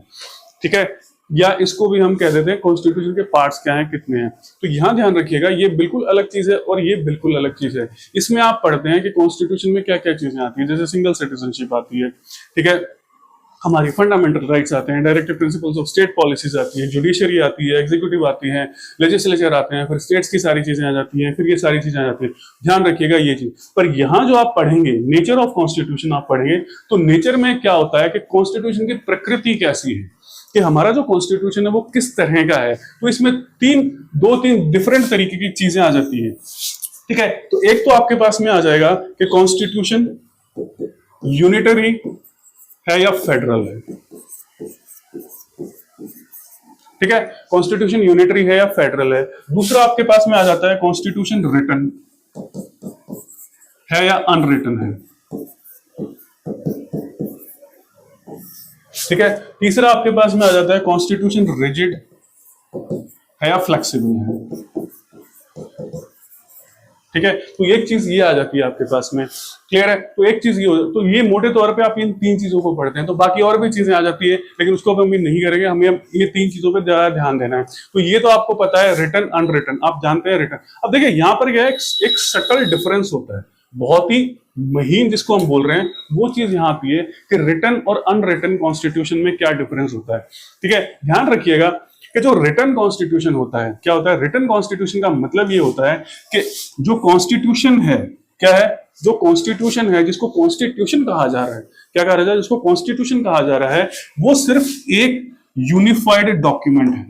A: ठीक है, या इसको भी हम कह देते हैं कॉन्स्टिट्यूशन के पार्ट्स क्या हैं, कितने हैं। तो यहां ध्यान रखिएगा, ये बिल्कुल अलग चीज है और ये बिल्कुल अलग चीज है। इसमें आप पढ़ते हैं कि कॉन्स्टिट्यूशन में क्या क्या चीजें आती है, जैसे सिंगल सिटीजनशिप आती है, ठीक है, हमारी फंडामेंटल राइट्स आते हैं, directive principles of state policies आती है, जुडिशरी आती है, एग्जीक्यूटिव आती है, लेजिस्लेचर आते हैं, फिर स्टेट्स की सारी चीजें आ जाती हैं, फिर ये सारी चीजें आ जाती हैं। ध्यान रखिएगा ये चीज। पर यहाँ जो आप पढ़ेंगे नेचर ऑफ कॉन्स्टिट्यूशन आप पढ़ेंगे, तो नेचर में क्या होता है कि कॉन्स्टिट्यूशन की प्रकृति कैसी है, कि हमारा जो कॉन्स्टिट्यूशन है वो किस तरह का है। तो इसमें दो तीन डिफरेंट तरीके की चीजें आ जाती है। ठीक है, तो एक तो आपके पास में आ जाएगा कि कॉन्स्टिट्यूशन यूनिटरी है या फेडरल है। ठीक है, कॉन्स्टिट्यूशन यूनिटरी है या फेडरल है। दूसरा आपके पास में आ जाता है कॉन्स्टिट्यूशन रिटन है या अनरिटन है। ठीक है, तीसरा आपके पास में आ जाता है कॉन्स्टिट्यूशन रिजिड है या फ्लेक्सिबल है। ठीक है, तो एक चीज ये आ जाती है आपके पास में, क्लियर है। तो एक चीज ये हो, तो ये मोटे तौर पे आप इन तीन चीजों को पढ़ते हैं, तो बाकी और भी चीजें आ जाती है, लेकिन उसको हम नहीं करेंगे। हमें ये तीन चीजों पे ज्यादा ध्यान देना है। तो ये तो आपको पता है, रिटन अनरिटन आप जानते हैं। रिटन, अब देखिए यहां पर क्या है, एक सटल डिफरेंस होता है, बहुत ही महीन जिसको हम बोल रहे हैं, वो चीज यहां आती है कि रिटन और अनरिटन कॉन्स्टिट्यूशन में क्या डिफरेंस होता है। ठीक है, ध्यान रखिएगा कि जो रिटन कॉन्स्टिट्यूशन होता है, क्या होता है, रिटन कॉन्स्टिट्यूशन का मतलब ये होता है कि जो कॉन्स्टिट्यूशन है, क्या है, जो कॉन्स्टिट्यूशन है, जिसको कॉन्स्टिट्यूशन कहा जा रहा है, क्या कहा जा रहा है, जिसको कॉन्स्टिट्यूशन कहा जा रहा है, वो सिर्फ एक यूनिफाइड डॉक्यूमेंट है।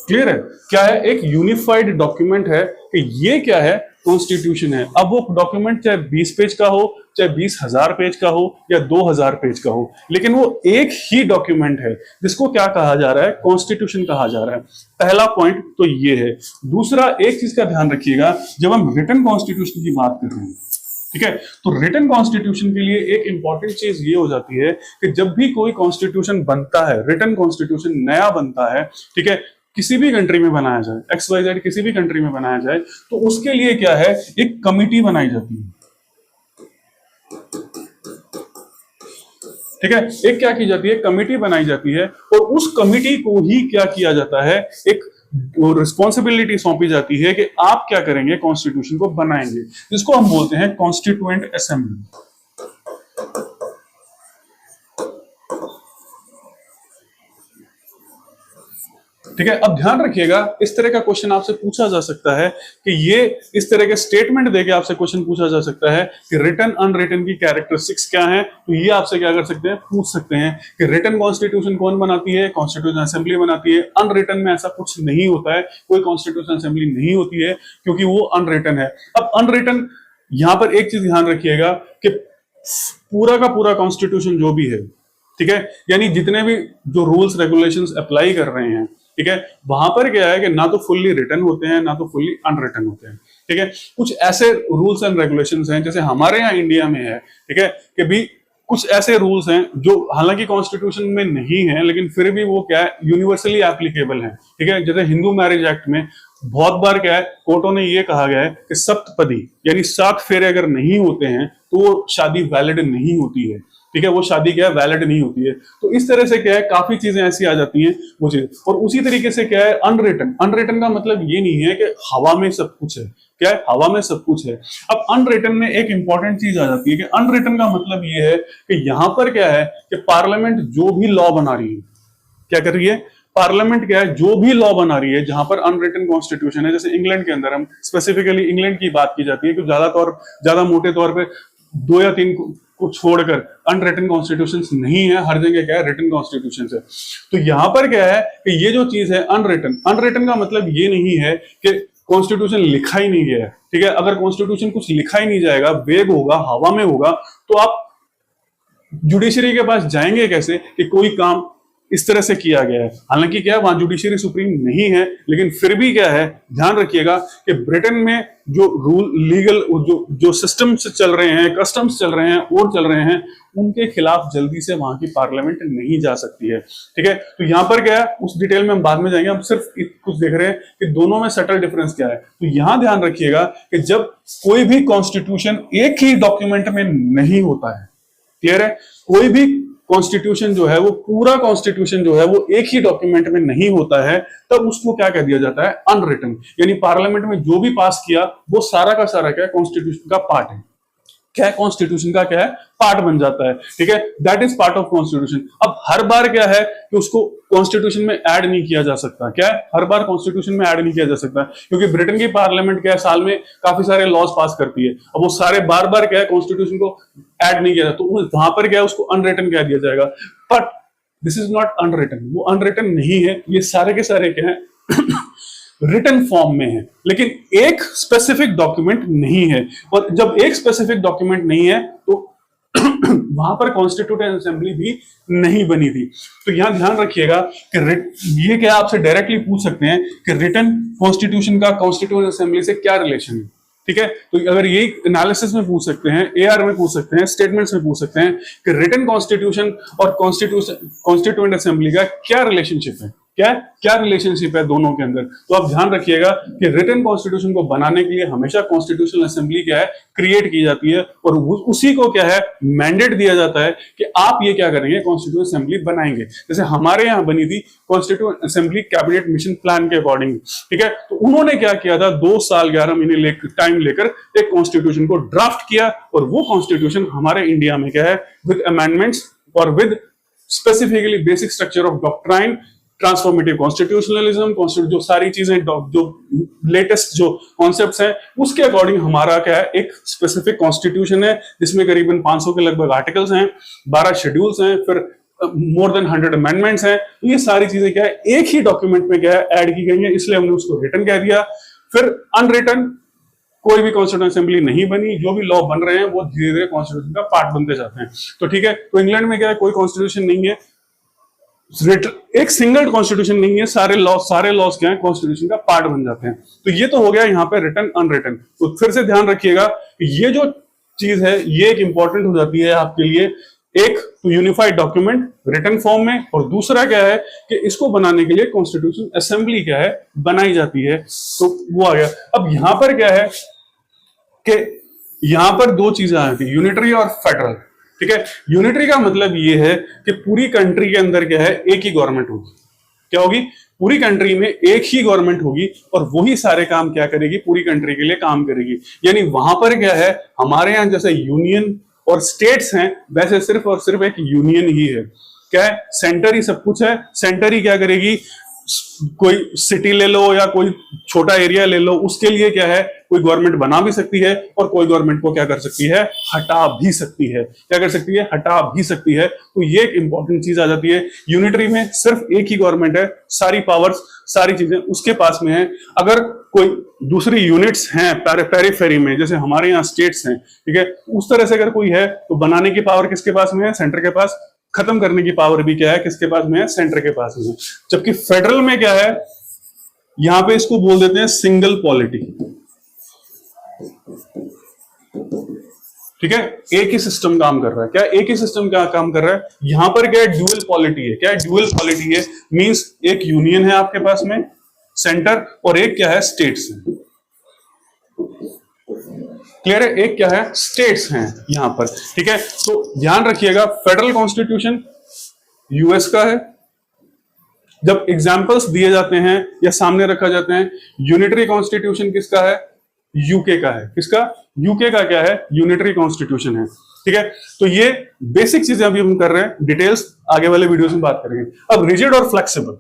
A: क्लियर है, क्या है, एक यूनिफाइड डॉक्यूमेंट है कि ये क्या है, कॉन्स्टिट्यूशन है। अब वो डॉक्यूमेंट चाहे 20 पेज का हो, चाहे 20,000 पेज का हो, या 2,000 पेज का हो, लेकिन वो एक ही डॉक्यूमेंट है जिसको क्या कहा जा रहा है, कॉन्स्टिट्यूशन कहा जा रहा है। पहला पॉइंट तो ये है। दूसरा, एक चीज का ध्यान रखिएगा, जब हम रिटन कॉन्स्टिट्यूशन की बात कर रहे हैं, ठीक है, तो रिटन कॉन्स्टिट्यूशन के लिए एक इंपॉर्टेंट चीज ये हो जाती है कि जब भी कोई कॉन्स्टिट्यूशन बनता है, रिटन कॉन्स्टिट्यूशन नया बनता है, ठीक है, किसी भी कंट्री में बनाया जाए, XYZ किसी भी कंट्री में बनाया जाए, तो उसके लिए क्या है, एक कमिटी बनाई जाती है। ठीक है, एक क्या की जाती है, कमिटी बनाई जाती है, और उस कमिटी को ही क्या किया जाता है, एक रिस्पॉन्सिबिलिटी सौंपी जाती है कि आप क्या करेंगे, कॉन्स्टिट्यूशन को बनाएंगे, जिसको हम बोलते हैं कॉन्स्टिट्यूएंट असेंबली। ठीक है, अब ध्यान रखिएगा, इस तरह का क्वेश्चन आपसे पूछा जा सकता है कि ये इस तरह के स्टेटमेंट देके आपसे क्वेश्चन पूछा जा सकता है कि रिटन अनरिटन की कैरेक्टरिस्टिक्स क्या है। तो ये आपसे क्या कर सकते हैं, पूछ सकते हैं कि रिटन कॉन्स्टिट्यूशन कौन बनाती है, कॉन्स्टिट्यूशन असेंबली बनाती है। अनरिटन में ऐसा कुछ नहीं होता है, कोई कॉन्स्टिट्यूशन असेंबली नहीं होती है, क्योंकि वो अनरिटन है। अब अनरिटन, यहां पर एक चीज ध्यान रखिएगा कि पूरा का पूरा कॉन्स्टिट्यूशन जो भी है, ठीक है, यानी जितने भी जो रूल्स रेगुलेशंस अप्लाई कर रहे हैं, ठीक है, वहां पर क्या है कि ना तो फुल्ली रिटन होते हैं, ना तो फुल्ली अनरिटन होते हैं। ठीक है, कुछ ऐसे रूल्स एंड रेगुलेशंस हैं, जैसे हमारे यहाँ इंडिया में है, ठीक है, कि भी कुछ ऐसे रूल्स हैं जो हालांकि कॉन्स्टिट्यूशन में नहीं है, लेकिन फिर भी वो क्या है, यूनिवर्सली एप्लीकेबल है। ठीक है, जैसे हिंदू मैरिज एक्ट में बहुत बार क्या है, कोर्टों ने ये कहा गया है कि सप्तपदी यानी 7 फेरे अगर नहीं होते हैं तो वो शादी वैलिड नहीं होती है। ठीक है, वो शादी क्या है, वैलिड नहीं होती है। तो इस तरह से क्या है, काफी चीजें ऐसी आ जाती हैं वो चीज। और उसी तरीके से क्या है, अनरिटन, अनरिटन का मतलब ये नहीं है कि हवा में सब कुछ है, क्या है, हवा में सब कुछ है। अब अनरिटन में एक इंपॉर्टेंट चीज आ जाती है कि अनरिटन का मतलब ये है कि यहां पर क्या है कि पार्लियामेंट जो भी लॉ बना रही है, क्या कर रही है, पार्लियामेंट क्या है, जो भी लॉ बना रही है, जहां पर अनरिटन कॉन्स्टिट्यूशन है, जैसे इंग्लैंड के अंदर, हम स्पेसिफिकली इंग्लैंड की बात की जाती है कि ज्यादा मोटे तौर पर 2 या 3 को छोड़कर अनरिटन कॉन्स्टिट्यूशन नहीं है, हर जगह क्या है, रिटन कॉन्स्टिट्यूशन है। तो यहां पर क्या है कि ये जो चीज है अनरिटन, अनरिटन का मतलब ये नहीं है कि कॉन्स्टिट्यूशन लिखा ही नहीं गया है। ठीक है, अगर कॉन्स्टिट्यूशन कुछ लिखा ही नहीं जाएगा, वेग होगा, हवा में होगा, तो आप जुडिशरी के पास जाएंगे कैसे कि कोई काम इस तरह से किया गया है। हालांकि क्या है, वहां जुडिशरी सुप्रीम नहीं है, लेकिन फिर भी क्या है, ध्यान रखिएगा कि ब्रिटेन में जो रूल लीगल जो सिस्टम्स चल रहे हैं, कस्टम्स चल रहे हैं और चल रहे हैं, उनके खिलाफ जल्दी से वहां की पार्लियामेंट नहीं जा सकती है। ठीक है, तो यहां पर क्या है, उस डिटेल में हम बाद में जाएंगे, हम सिर्फ कुछ देख रहे हैं कि दोनों में सटल डिफरेंस क्या है। तो यहां ध्यान रखिएगा कि जब कोई भी कॉन्स्टिट्यूशन एक ही डॉक्यूमेंट में नहीं होता है, क्लियर है, कोई भी कॉन्स्टिट्यूशन जो है, वो पूरा कॉन्स्टिट्यूशन जो है वो एक ही डॉक्यूमेंट में नहीं होता है, तब उसको क्या कह दिया जाता है, अनरिटन। यानी पार्लियामेंट में जो भी पास किया वो सारा का सारा क्या है, कॉन्स्टिट्यूशन का पार्ट है। क्या है, कॉन्स्टिट्यूशन का क्या है, पार्ट बन जाता है। ठीक है, that is part of constitution. अब हर बार क्या है कि उसको कॉन्स्टिट्यूशन में ऐड नहीं किया जा सकता। क्या है, हर बार कॉन्स्टिट्यूशन में ऐड नहीं किया जा सकता, क्योंकि ब्रिटेन की पार्लियामेंट क्या है, साल में काफी सारे लॉज पास करती है। अब वो सारे बार बार क्या है, कॉन्स्टिट्यूशन को ऐड नहीं किया जाता, तो वहां पर क्या है, उसको अनरिटन कह दिया जाएगा। But this is not unwritten, वो अनरिटन नहीं है, ये सारे के सारे क्या है रिटन फॉर्म में है, लेकिन एक स्पेसिफिक डॉक्यूमेंट नहीं है। और जब एक स्पेसिफिक डॉक्यूमेंट नहीं है तो वहां पर कॉन्स्टिट्यूटेंट असेंबली भी नहीं बनी थी। तो यहां ध्यान रखिएगा कि ये क्या आपसे डायरेक्टली पूछ सकते हैं कि रिटन कॉन्स्टिट्यूशन का कॉन्स्टिट्यूटेंट असेंबली से क्या रिलेशन है। ठीक है, तो अगर ये एनालिसिस में पूछ सकते हैं, एआर में पूछ सकते हैं, स्टेटमेंट्स में पूछ सकते हैं कि रिटन कॉन्स्टिट्यूशन और कॉन्स्टिट्यूएंट असेंबली का क्या रिलेशनशिप है, क्या रिलेशनशिप है दोनों के अंदर। तो आप ध्यान रखिएगा कि रिटन कॉन्स्टिट्यूशन को बनाने के लिए हमेशा कॉन्स्टिट्यूशनल असेंबली क्या है, क्रिएट की जाती है, और उसी को क्या है, मैंडेट दिया जाता है कि आप ये क्या करेंगे, कॉन्स्टिट्यूशन असेंबली बनाएंगे। जैसे हमारे यहाँ बनी थी constitution assembly cabinet mission plan के अकॉर्डिंग। ठीक है, तो उन्होंने क्या किया था, 2 साल 11 महीने टाइम लेकर एक कॉन्स्टिट्यूशन को ड्राफ्ट किया, और वो कॉन्स्टिट्यूशन हमारे इंडिया में क्या है, विद अमेंडमेंट्स और with specifically basic structure of doctrine, transformative constitutionalism, जो सारी चीजें जो लेटेस्ट जो कॉन्सेप्ट्स हैं, उसके अकॉर्डिंग हमारा क्या है, एक स्पेसिफिक कॉन्स्टिट्यूशन है, जिसमें करीबन 500 के लगभग आर्टिकल्स हैं, 12 शेड्यूल्स हैं, फिर मोर देन 100 अमेंडमेंट्स हैं। ये सारी चीजें क्या है, एक ही डॉक्यूमेंट में क्या है, ऐड की गई है, इसलिए हमने उसको रिटन कह दिया। फिर अनरिटन, कोई भी कॉन्स्टिट्यूशन असेंबली नहीं बनी, जो भी लॉ बन रहे हैं वो धीरे धीरे कॉन्स्टिट्यूशन का पार्ट बनते जाते हैं। तो ठीक है, तो इंग्लैंड में क्या है, कोई कॉन्स्टिट्यूशन नहीं है, एक सिंगल कॉन्स्टिट्यूशन नहीं है, सारे लॉस क्या है, कॉन्स्टिट्यूशन का पार्ट बन जाते हैं। तो ये तो हो गया यहाँ पे रिटन अनरिटन। तो फिर से ध्यान रखिएगा ये जो चीज है, ये एक इंपॉर्टेंट हो जाती है आपके लिए, एक तो यूनिफाइड डॉक्यूमेंट रिटन फॉर्म में, और दूसरा क्या है कि इसको बनाने के लिए कॉन्स्टिट्यूशन असेंबली क्या है, बनाई जाती है। तो वो आ गया। अब यहां पर क्या है कि यहां पर 2 चीजें आ जाती है, यूनिटरी और फेडरल। ठीक है, यूनिटरी का मतलब ये है कि पूरी कंट्री के अंदर क्या है, एक ही गवर्नमेंट होगी। क्या होगी, पूरी कंट्री में एक ही गवर्नमेंट होगी, और वही सारे काम क्या करेगी, पूरी कंट्री के लिए काम करेगी। यानी वहां पर क्या है, हमारे यहां जैसे यूनियन और स्टेट्स हैं, वैसे सिर्फ और सिर्फ एक यूनियन ही है। क्या है, सेंटर ही सब कुछ है। सेंटर ही क्या करेगी, कोई सिटी ले लो या कोई छोटा एरिया ले लो, उसके लिए क्या है, कोई गवर्नमेंट बना भी सकती है, और कोई गवर्नमेंट को क्या कर सकती है, हटा भी सकती है। क्या कर सकती है, हटा भी सकती है। तो ये एक इंपॉर्टेंट चीज आ जाती है। यूनिटरी में सिर्फ एक ही गवर्नमेंट है, सारी पावर्स, सारी चीजें उसके पास में है। अगर कोई दूसरी यूनिट्स हैं पेरिफेरी में, जैसे हमारे यहाँ स्टेट्स हैं, ठीक है, उस तरह से अगर कोई है, तो बनाने की पावर किसके पास में है, सेंटर के पास। खत्म करने की पावर भी क्या है, किसके पास में है, सेंटर के पास में है। जबकि फेडरल में क्या है, यहां पे इसको बोल देते हैं सिंगल पॉलिटी। ठीक है, एक ही सिस्टम काम कर रहा है। क्या एक ही सिस्टम क्या काम कर रहा है, यहां पर क्या है, ड्यूअल पॉलिटी है। क्या है, ड्यूअल पॉलिटी है, मींस एक यूनियन है आपके पास में, सेंटर, और एक क्या है, स्टेट्स है। क्लियर है, एक क्या है, स्टेट्स हैं यहां पर। ठीक है, तो ध्यान रखिएगा, फेडरल कॉन्स्टिट्यूशन यूएस का है। जब एग्जाम्पल्स दिए जाते हैं या सामने रखा जाते हैं, यूनिटरी कॉन्स्टिट्यूशन किसका है, यूके का है। किसका, यूके का क्या है, यूनिटरी कॉन्स्टिट्यूशन है। ठीक है, तो ये बेसिक चीजें अभी हम कर रहे हैं, डिटेल्स आगे वाले वीडियोस में बात करेंगे। अब रिजिड और फ्लेक्सिबल,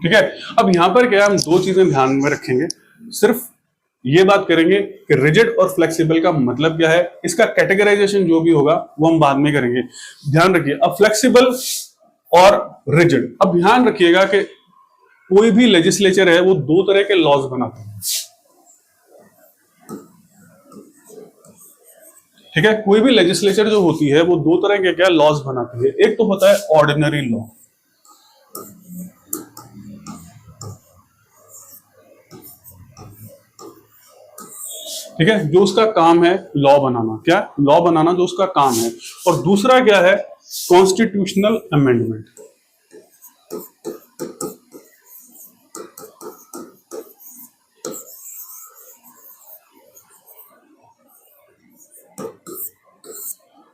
A: ठीक है। अब यहां पर क्या है, हम 2 चीजें ध्यान में रखेंगे, सिर्फ ये बात करेंगे कि रिजिड और फ्लेक्सिबल का मतलब क्या है, इसका कैटेगराइजेशन जो भी होगा वो हम बाद में करेंगे। ध्यान रखिए, अब फ्लेक्सिबल और रिजिड, अब ध्यान रखिएगा कि कोई भी लेजिस्लेचर है वो 2 तरह के लॉज बनाता है। ठीक है, कोई भी लेजिस्लेचर जो होती है वो दो तरह के क्या लॉज बनाती है। एक तो होता है ऑर्डिनरी लॉ, ठीक है, जो उसका काम है लॉ बनाना, क्या लॉ बनाना जो उसका काम है। और दूसरा क्या है, कॉन्स्टिट्यूशनल अमेंडमेंट।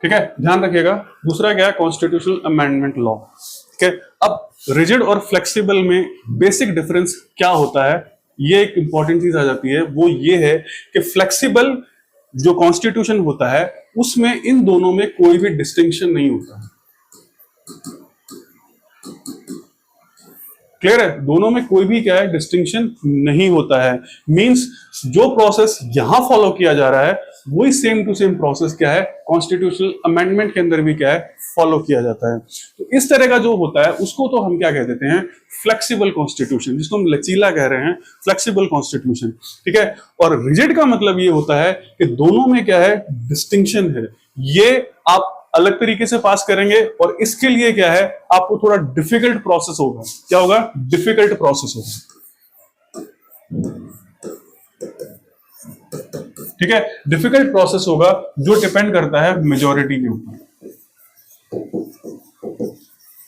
A: ठीक है, ध्यान रखिएगा, दूसरा क्या है, कॉन्स्टिट्यूशनल अमेंडमेंट लॉ। ठीक है, अब रिजिड और फ्लेक्सिबल में बेसिक डिफरेंस क्या होता है, ये एक इंपॉर्टेंट चीज आ जाती है। वो ये है कि फ्लेक्सिबल जो कॉन्स्टिट्यूशन होता है उसमें इन दोनों में कोई भी डिस्टिंक्शन नहीं होता। क्लियर है, दोनों में कोई भी क्या है डिस्टिंक्शन नहीं होता है। मींस जो प्रोसेस यहां फॉलो किया जा रहा है वही सेम टू सेम प्रोसेस क्या है कॉन्स्टिट्यूशनल अमेंडमेंट के अंदर भी क्या है फॉलो किया जाता है। तो इस तरह का जो होता है उसको तो हम क्या कह देते हैं, फ्लेक्सिबल कॉन्स्टिट्यूशन, जिसको हम लचीला कह रहे हैं, फ्लेक्सिबल कॉन्स्टिट्यूशन। ठीक है, और रिजिड का मतलब ये होता है कि दोनों में क्या है डिस्टिंक्शन है। ये आप अलग तरीके से पास करेंगे और इसके लिए क्या है आपको थोड़ा डिफिकल्ट प्रोसेस होगा। क्या होगा, डिफिकल्ट प्रोसेस होगा। ठीक है, डिफिकल्ट प्रोसेस होगा जो डिपेंड करता है मेजॉरिटी के ऊपर,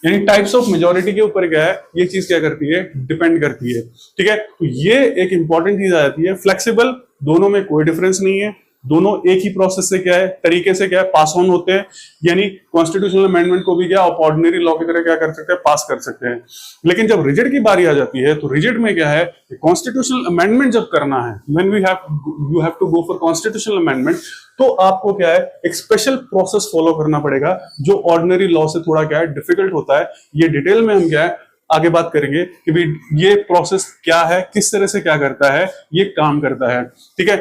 A: यानी टाइप्स ऑफ मेजॉरिटी के ऊपर क्या है ये चीज क्या करती है, डिपेंड करती है। ठीक है, तो ये एक इंपॉर्टेंट चीज आ जाती है। फ्लेक्सिबल दोनों में कोई डिफरेंस नहीं है, दोनों एक ही प्रोसेस से क्या है तरीके से क्या है पास ऑन होते हैं, यानी कॉन्स्टिट्यूशनल अमेंडमेंट को भी क्या आप ऑर्डिनरी लॉ की तरह क्या कर सकते हैं, पास कर सकते हैं। लेकिन जब रिजिड की बारी आ जाती है तो रिजिड में क्या है, कॉन्स्टिट्यूशनल अमेंडमेंट जब करना है, when you have to go for constitutional amendment, तो आपको क्या है एक स्पेशल प्रोसेस फॉलो करना पड़ेगा जो ऑर्डिनरी लॉ से थोड़ा क्या है डिफिकल्ट होता है। ये डिटेल में हम क्या है आगे बात करेंगे कि भाई ये प्रोसेस क्या है, किस तरह से क्या करता है, ये काम करता है। ठीक है,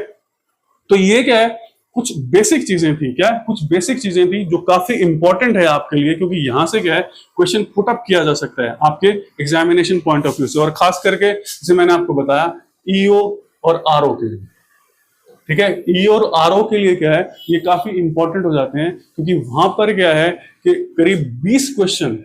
A: तो ये क्या है कुछ बेसिक चीजें थी, क्या कुछ बेसिक चीजें थी जो काफी इंपॉर्टेंट है आपके लिए, क्योंकि यहां से क्या है क्वेश्चन पुट अप किया जा सकता है आपके एग्जामिनेशन पॉइंट ऑफ व्यू से, और खास करके जैसे मैंने आपको बताया ईओ और आरओ के लिए। ठीक है, ई और आरओ के लिए क्या है ये काफी इंपॉर्टेंट हो जाते हैं, क्योंकि वहां पर क्या है कि करीब 20 क्वेश्चन,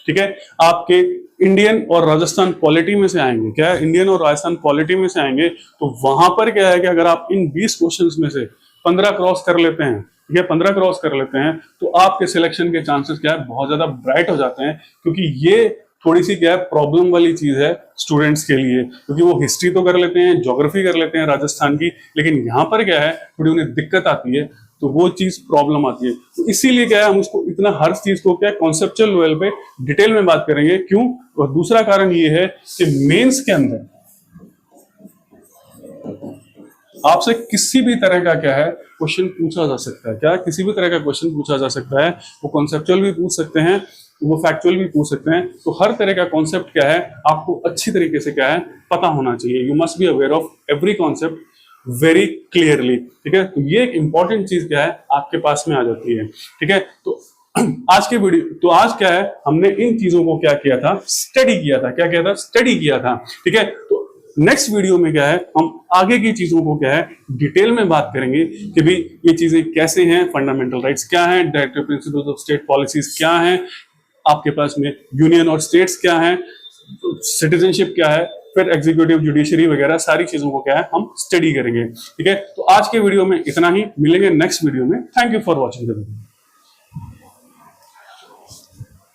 A: ठीक है, आपके इंडियन और राजस्थान पॉलिटी में से आएंगे। क्या है, इंडियन और राजस्थान पॉलिटी में से आएंगे। तो वहां पर क्या है कि अगर आप इन 20 क्वेश्चंस में से 15 क्रॉस कर लेते हैं, ठीक है, 15 क्रॉस कर लेते हैं, तो आपके सिलेक्शन के चांसेस क्या है बहुत ज्यादा ब्राइट हो जाते हैं। क्योंकि ये थोड़ी सी क्या है प्रॉब्लम वाली चीज है स्टूडेंट्स के लिए, क्योंकि वो हिस्ट्री तो कर लेते हैं, ज्योग्राफी कर लेते हैं राजस्थान की, लेकिन यहाँ पर क्या है थोड़ी उन्हें दिक्कत आती है, तो वो चीज प्रॉब्लम आती है। तो इसीलिए क्या है हम उसको इतना हर चीज को क्या कॉन्सेप्चुअल लेवल पे डिटेल में बात करेंगे। क्यों, और दूसरा कारण ये है कि मेंस के अंदर आपसे किसी भी तरह का क्या है क्वेश्चन पूछा जा सकता है। क्या किसी भी तरह का क्वेश्चन पूछा जा सकता है, वो कॉन्सेप्चुअल भी पूछ सकते हैं, वो फैक्चुअल भी पूछ सकते हैं। तो हर तरह का कॉन्सेप्ट क्या है आपको अच्छी तरीके से क्या है पता होना चाहिए। You must be aware of every concept very clearly. ठीक है, तो ये एक इंपॉर्टेंट चीज क्या है आपके पास में आ जाती है। ठीक है, तो आज के वीडियो तो आज क्या है हमने इन चीजों को क्या किया था, स्टडी किया था। क्या किया था, स्टडी किया था। ठीक है, तो नेक्स्ट वीडियो में क्या है हम आगे की चीजों को क्या है डिटेल में बात करेंगे कि भाई ये चीजें कैसे हैं, फंडामेंटल राइट्स क्या हैं, directive principles of state policies क्या हैं, आपके पास में यूनियन और स्टेट्स क्या हैं, सिटीजनशिप क्या है, फिर एग्जीक्यूटिव जुडिशरी वगैरह सारी चीजों को क्या है हम स्टडी करेंगे। ठीक है, तो आज के वीडियो में इतना ही, मिलेंगे नेक्स्ट वीडियो में। Thank you for watching the video.